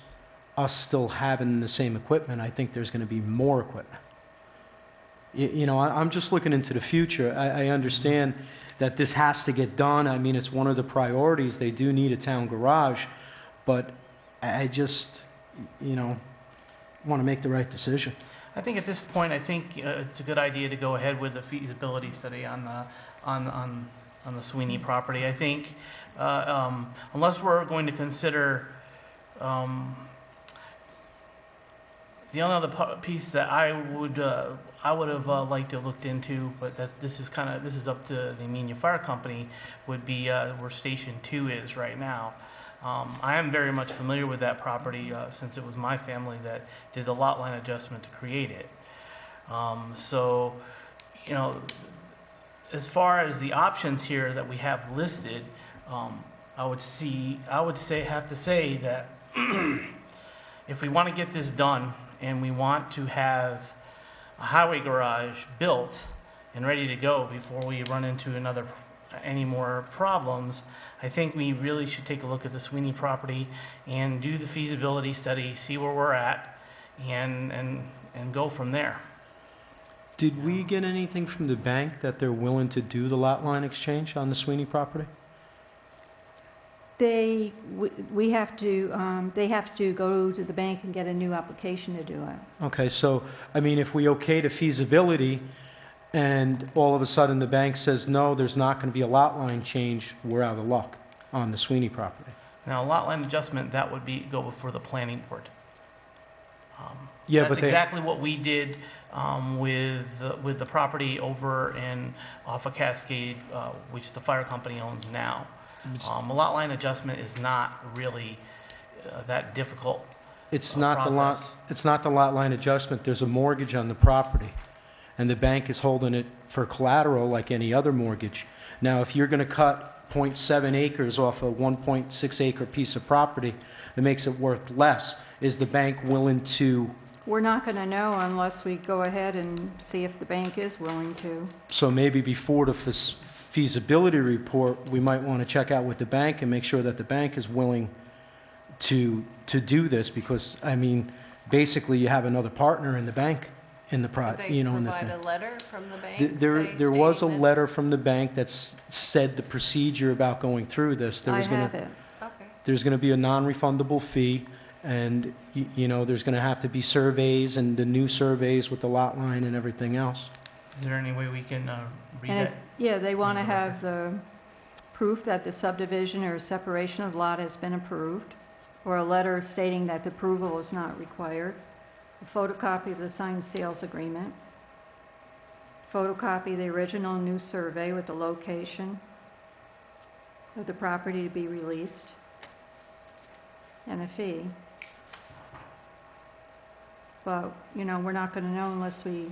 us still having the same equipment. I think there's going to be more equipment. I'm just looking into the future. I understand that this has to get done. I mean, it's one of the priorities. They do need a town garage, but I just, want to make the right decision. I think at this point, it's a good idea to go ahead with the feasibility study on on the Sweeney property. I think unless we're going to consider the only other piece that I would have liked to looked into, but this is up to the Amenia Fire Company, would be where Station 2 is right now. I am very much familiar with that property since it was my family that did the lot line adjustment to create it. So, you know, as far as the options here that we have listed, I would have to say that if we want to get this done and we want to have a highway garage built and ready to go before we run into any more problems, I think we really should take a look at the Sweeney property and do the feasibility study, see where we're at, and go from there. Did we get anything from the bank that they're willing to do the lot line exchange on the Sweeney property? They have to go to the bank and get a new application to do it. Okay, so, I mean, if we okayed a feasibility and all of a sudden the bank says, no, there's not going to be a lot line change, we're out of luck on the Sweeney property. Now, lot line adjustment, that would go before the planning board. Yeah, that's but exactly what we did with the property over off of Cascade, which the fire company owns now. A lot line adjustment is not really that difficult. It's not the lot line adjustment. There's a mortgage on the property, and the bank is holding it for collateral like any other mortgage. Now, if you're going to cut 0.7 acres off a 1.6 acre piece of property, it makes it worth less. Is the bank willing to? We're not going to know unless we go ahead and see if the bank is willing to. So maybe before the feasibility report, we might want to check out with the bank and make sure that the bank is willing to do this, because, I mean, basically you have another partner in the bank in the Did they provide a letter from the bank? There was a letter from the bank that said the procedure about going through this. I have it. Okay. There's going to be a non-refundable fee, and there's going to have to be surveys and the new surveys with the lot line and everything else. Is there any way we can read And it? yeah, they want to have the proof that the subdivision or separation of lot has been approved, or a letter stating that the approval is not required, a photocopy of the signed sales agreement, photocopy of the original new survey with the location of the property to be released, and a fee. But, we're not going to know unless we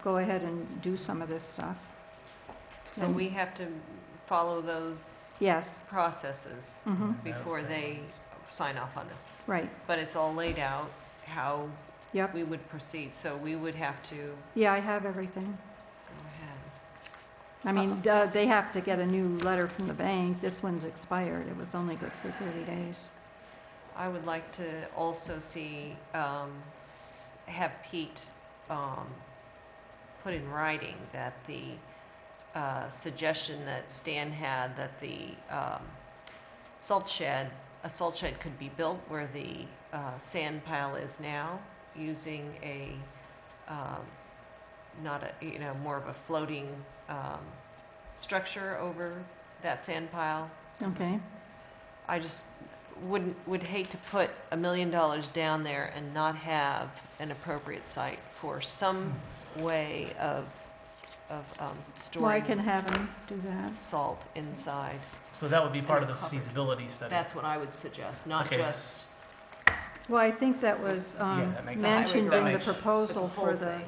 go ahead and do some of this stuff. So we have to follow those Yes. processes Mm-hmm. before they sign off on this. Right. But it's all laid out how Yep. we would proceed, so we would have to Yeah, I have everything. go ahead. I mean, they have to get a new letter from the bank. This one's expired. It was only good for 30 days. I would like to also see, have Pete put in writing that the suggestion that Stan had, that the a salt shed could be built where the sand pile is now, using more of a floating structure over that sand pile. Okay. I just would hate to put $1 million down there and not have an appropriate site for some way of Well, I storing can have them do that. salt inside. So that would be part of the feasibility study. That's what I would suggest, not Okay. just Well, I think that was that makes sense. mentioned That in the makes- proposal the whole for the, thing.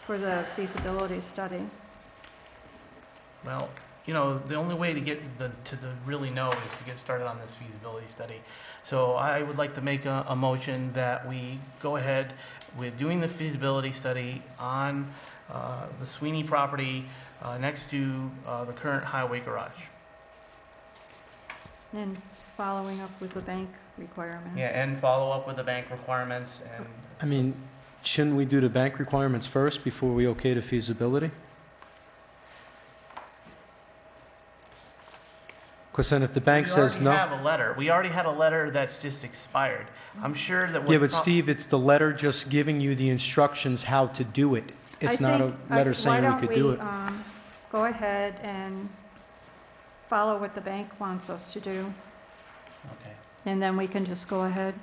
for the feasibility study. Well, the only way to get to really know is to get started on this feasibility study. So I would like to make a motion that we go ahead with doing the feasibility study on the Sweeney property next to the current highway garage. And following up with the bank requirements. Yeah, and follow up with the bank requirements and. I mean, shouldn't we do the bank requirements first before we okay the feasibility? Because then if the bank says no. We already have a letter. We already had a letter that's just expired. I'm sure that. Yeah, but Steve, it's the letter just giving you the instructions how to do it. It's not a letter saying we could do it. go ahead and follow what the bank wants us to do, Okay. and then we can just go ahead.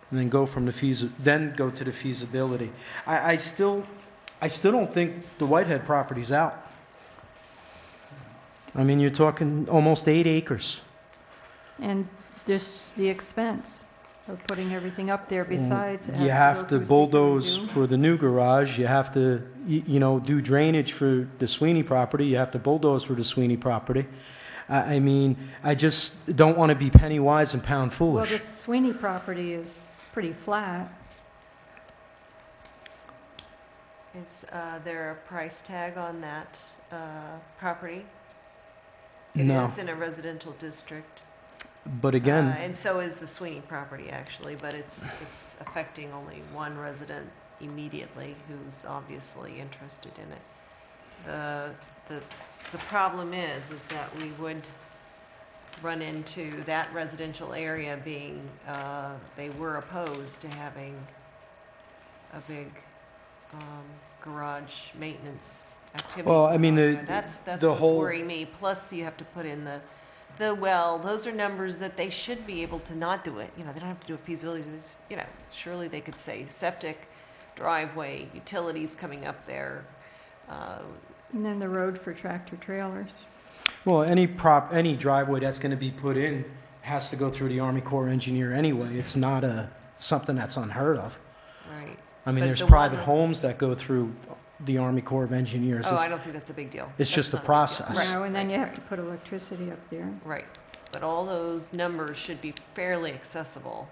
And then go from the then go to the feasibility. I still don't think the Whitehead property's out. I mean, you're talking almost 8 acres. And there's the expense of putting everything up there besides. it has You go have to through secret bulldoze review. for the new garage, you have to, do drainage for the Sweeney property, you have to bulldoze for the Sweeney property. I mean, I just don't want to be penny wise and pound Well, foolish. the Sweeney property is pretty flat. Is there a price tag on that property? It No, is in a residential district. but again, And so is the Sweeney property, actually, but it's affecting only one resident immediately who's obviously interested in it. The problem is that we would run into that residential area being, they were opposed to having a big garage maintenance activity. Well, I mean, going the- on. That's the what's whole- worrying me. Plus, you have to put in those are numbers that they should be able to not do it. They don't have to do a feasibility. Surely they could say septic, driveway, utilities coming up there. And then the road for tractor trailers. well, any driveway that's going to be put in has to go through the Army Corps of Engineer anyway. It's not something that's unheard of. Right. I mean, But there's the private one- homes that go through the Army Corps of Engineers. Oh, I don't think that's a big deal. It's That's just a not big deal. process. Right, And then right, you have right. to put electricity up there. Right, but all those numbers should be fairly accessible,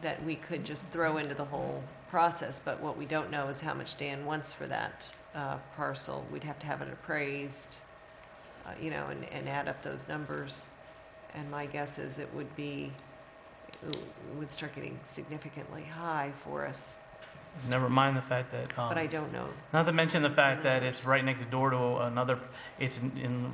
that we could just throw into the whole process, but what we don't know is how much Dan wants for that parcel. We'd have to have it appraised, and add up those numbers, and my guess is it would start getting significantly high for us, Never mind the fact that, but I don't know. not to mention the fact that it's right next door to another, it's in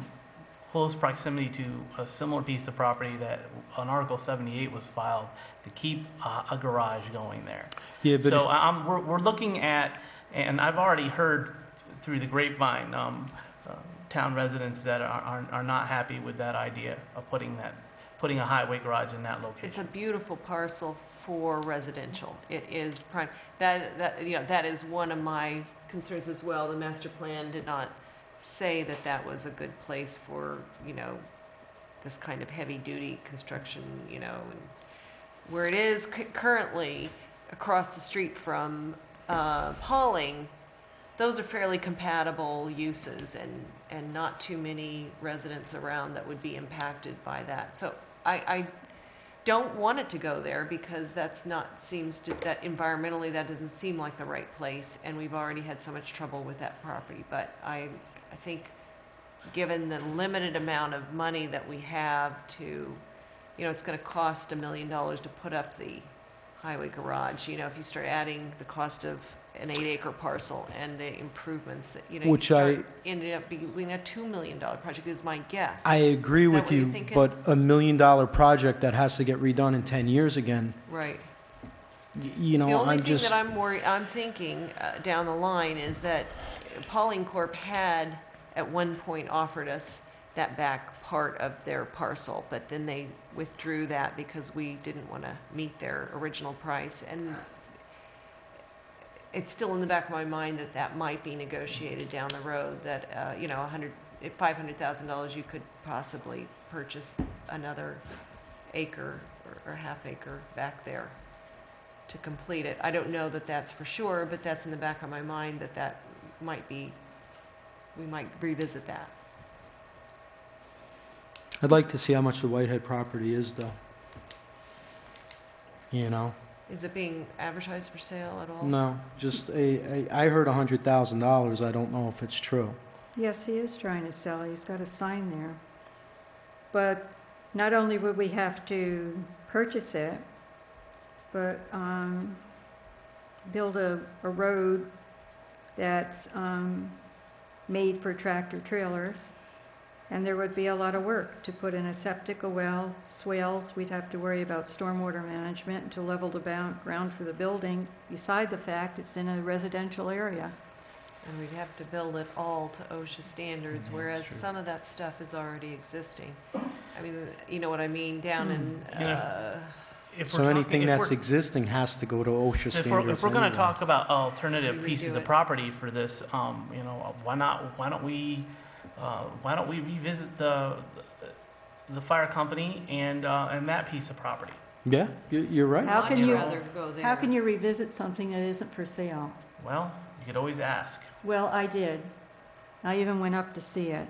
close proximity to a similar piece of property that on Article 78 was filed to keep a garage going there. Yeah, but So we're looking at, and I've already heard through the grapevine, town residents that are not happy with that idea of putting a highway garage in that It's a location. beautiful parcel for residential. It is prime, that is one of my concerns as well. The master plan did not say that that was a good place for, this kind of heavy-duty construction, and where it is currently across the street from Pauling, those are fairly compatible uses and not too many residents around that would be impacted by that. So I don't want it to go there because that environmentally, that doesn't seem like the right place, and we've already had so much trouble with that property. But I think given the limited amount of money that we have to, it's gonna cost $1 million to put up the highway garage. If you start adding the cost of an 8-acre parcel and the improvements that, ended up being a $2 million project is my guess. I agree Is that with what you're you, thinking? but $1 million project that has to get redone in 10 years again, Right. you know, The only I'm thing just, that I'm thinking down the line is that Pauling Corp had at one point offered us that back part of their parcel, but then they withdrew that because we didn't want to meet their original price. And it's still in the back of my mind that that might be negotiated down the road, that, $500,000 you could possibly purchase another acre or half acre back there to complete it. I don't know that that's for sure, but that's in the back of my mind that might be, we might revisit that. I'd like to see how much the Whitehead property is, though. Is it being advertised for sale at all? No, just I heard $100,000. I don't know if it's true. Yes, he is trying to sell. He's got a sign there. But not only would we have to purchase it, but build a road that's made for tractor trailers. And there would be a lot of work to put in a septic, a well, swales. We'd have to worry about stormwater management to level the ground for the building, beside the fact it's in a residential area. And we'd have to build it all to OSHA standards, whereas true. some of that stuff is already existing. I mean, you know what I mean, down in, If So we're anything talking, if that's we're, existing has to go to OSHA so standards if we're going to anyway. talk about alternative We pieces redo of it. property for this, why don't we revisit the fire company and that piece of property? Yeah, you're right. How I'd can you- rather go there. How can you revisit something that isn't for sale? Well, you could always ask. Well, I did. I even went up to see it.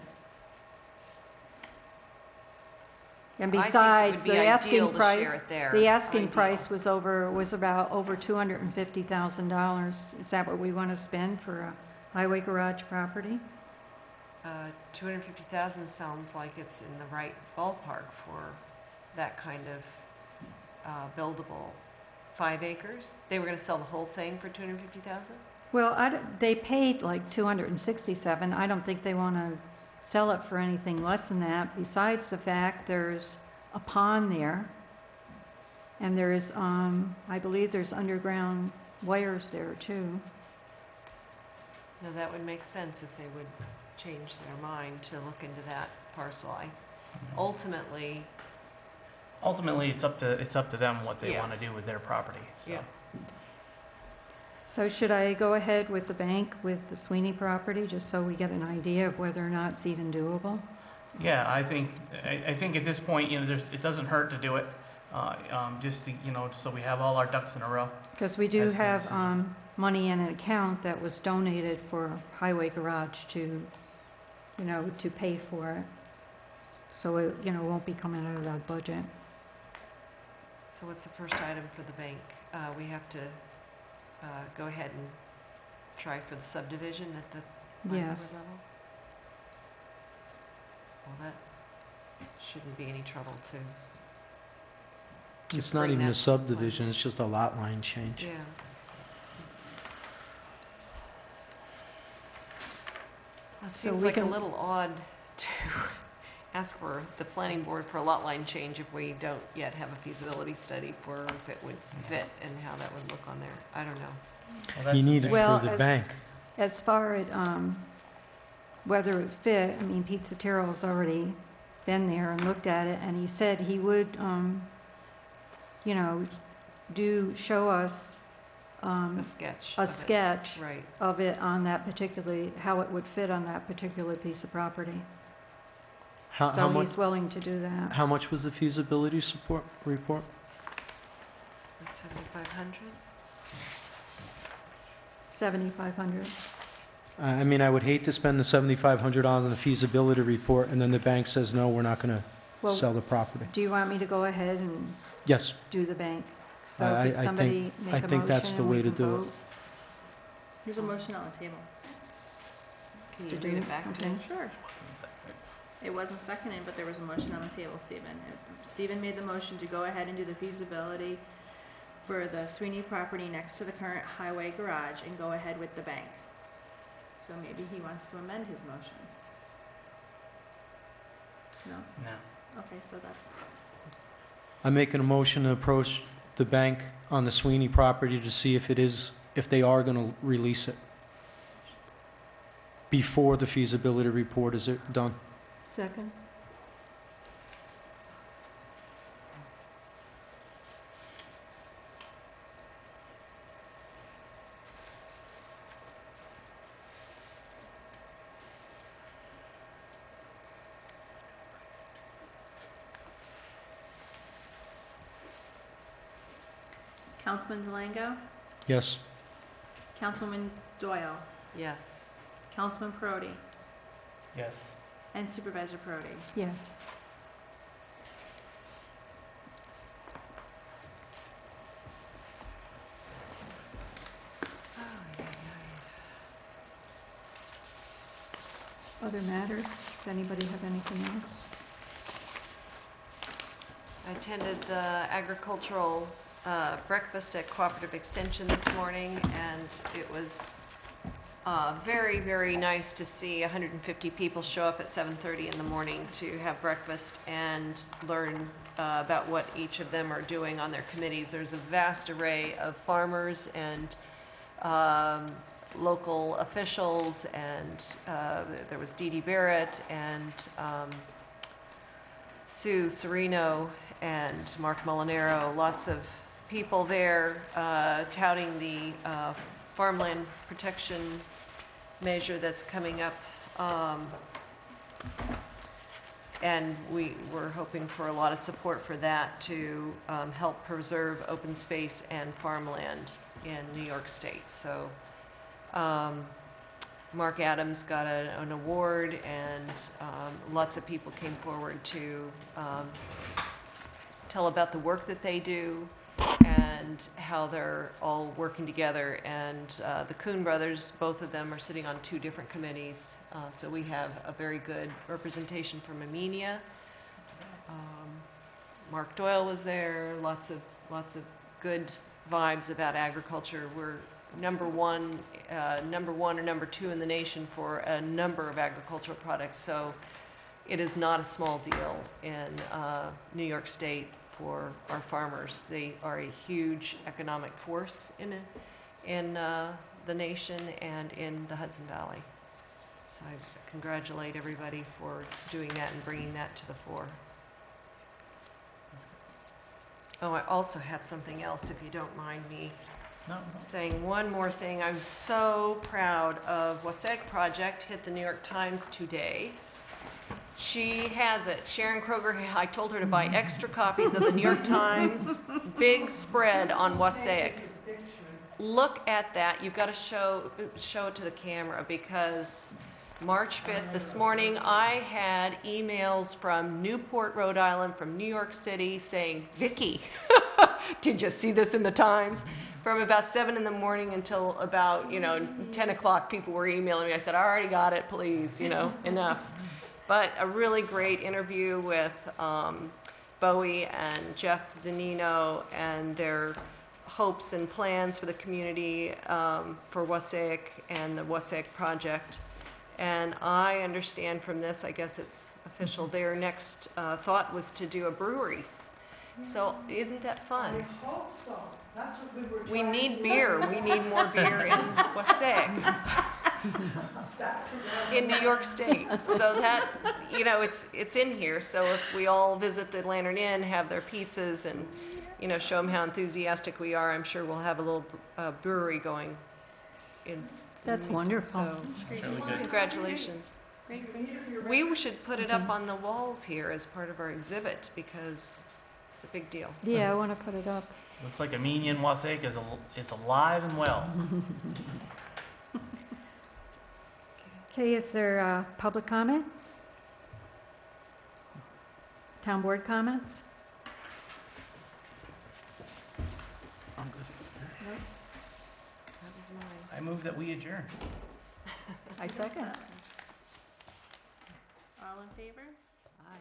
And I think it besides, would be the ideal asking to price, share it there. the asking Ideal. price was about over $250,000. Is that what we want to spend for a highway garage property? 250,000 sounds like it's in the right ballpark for that kind of buildable. 5 acres? They were gonna sell the whole thing for 250,000? Well, they paid like 267. I don't think they want to sell it for anything less than that. Besides the fact there's a pond there, and there's, I believe there's underground wires there too. No, that would make sense if they would change their mind to look into that parcel. Ultimately, Ultimately, it's up to them what they Yeah. want to do with their property. So. Yeah. So should I go ahead with the bank with the Sweeney property, just so we get an idea of whether or not it's even doable? Yeah, I think at this point, it doesn't hurt to do it, just to, so we have all our ducks in a row. Because we do That's the have decision. money in an account that was donated for highway garage to pay for it. So it, won't be coming out of that budget. so what's the first item for the bank? We have to go ahead and try for the subdivision at the planning Yes. board level? Well, that shouldn't be any trouble to, It's not bring even that a to subdivision, it's just a lot line change. yeah. It So seems we like a can- little odd to ask for the planning board for a lot line change if we don't yet have a feasibility study for if it would fit and how that would look on there. I don't know. Well, that's You the need it thing. Well, for the as- bank. As far as whether it fit, I mean, Pete Sotero's already been there and looked at it, and he said he would, show us A sketch. a of it. sketch Right. of it on that particular, how it would fit on that particular piece of property. How So much, he's willing to do that. how much was the feasibility support report? 7,500? 7,500. I mean, I would hate to spend the $7,500 on the feasibility report, and then the bank says, no, we're not going to Well, sell the property. do you want me to go ahead and Yes, do the bank? So I could somebody I make a think that's motion the and we way to can do it. vote? There's a motion on the table. Can To you read do- it back to okay. us? Sure. It wasn't seconded, but there was a motion on the table, Stephen. Stephen made the motion to go ahead and do the feasibility for the Sweeney property next to the current highway garage and go ahead with the bank. So maybe he wants to amend his motion. No? No. Okay, so that's, I'm making a motion to approach the bank on the Sweeney property to see if they are going to release it before the feasibility report is done. Second? Councilman Delango, Yes? Councilwoman Doyle, Yes. Councilman Perotti, Yes. and Supervisor Perotti. Yes. Other matters? Does anybody have anything else? I attended the agricultural breakfast at Cooperative Extension this morning, and it was very, very nice to see 150 people show up at 7:30 in the morning to have breakfast and learn about what each of them are doing on their committees. There's a vast array of farmers and local officials, and there was Dee Dee Barrett and Sue Serino and Mark Molinaro, lots of people there touting the farmland protection measure that's coming up. And we were hoping for a lot of support for that to help preserve open space and farmland in New York State. So Mark Adams got an award, and lots of people came forward to tell about the work that they do and how they're all working together. And the Kuhn brothers, both of them are sitting on 2 different committees. So we have a very good representation from Amenia. Mark Doyle was there, lots of good vibes about agriculture. We're number one or number 2 in the nation for a number of agricultural products. So it is not a small deal in New York State for our farmers. They are a huge economic force in the nation and in the Hudson Valley. So I congratulate everybody for doing that and bringing that to the fore. Oh, I also have something else, if you don't mind me saying one more thing. I'm so proud of Waseg Project, hit the New York Times today. She has it. Sharon Kroger, I told her to buy extra copies of the New York Times big spread on Waseg. Look at that. You've got to show it to the camera, because March 5th, this morning, I had emails from Newport, Rhode Island, from New York City saying, Vicki, did you see this in the Times? From about 7 in the morning until about, 10 o'clock, people were emailing me. I said, I already got it, please, enough. But a really great interview with Bowie and Jeff Zanino and their hopes and plans for the community, for Waseg and the Waseg Project. And I understand from this, I guess it's official, their next thought was to do a brewery. So isn't that fun? I hope so. That's what we were We trying need to beer. do. We need more beer in Waseg, in New York State. So that, it's in here. So if we all visit the Lantern Inn, have their pizzas, and, show them how enthusiastic we are, I'm sure we'll have a little brewery going. That's wonderful. So, congratulations. We should put it up on the walls here as part of our exhibit, because it's a big deal. Yeah, I want to put it up. Looks like Amenia and Waseg it's alive and well. Okay, is there public comment? Town board comments? I'm good. That was mine. I move that we adjourn. I second. All in favor? Aye.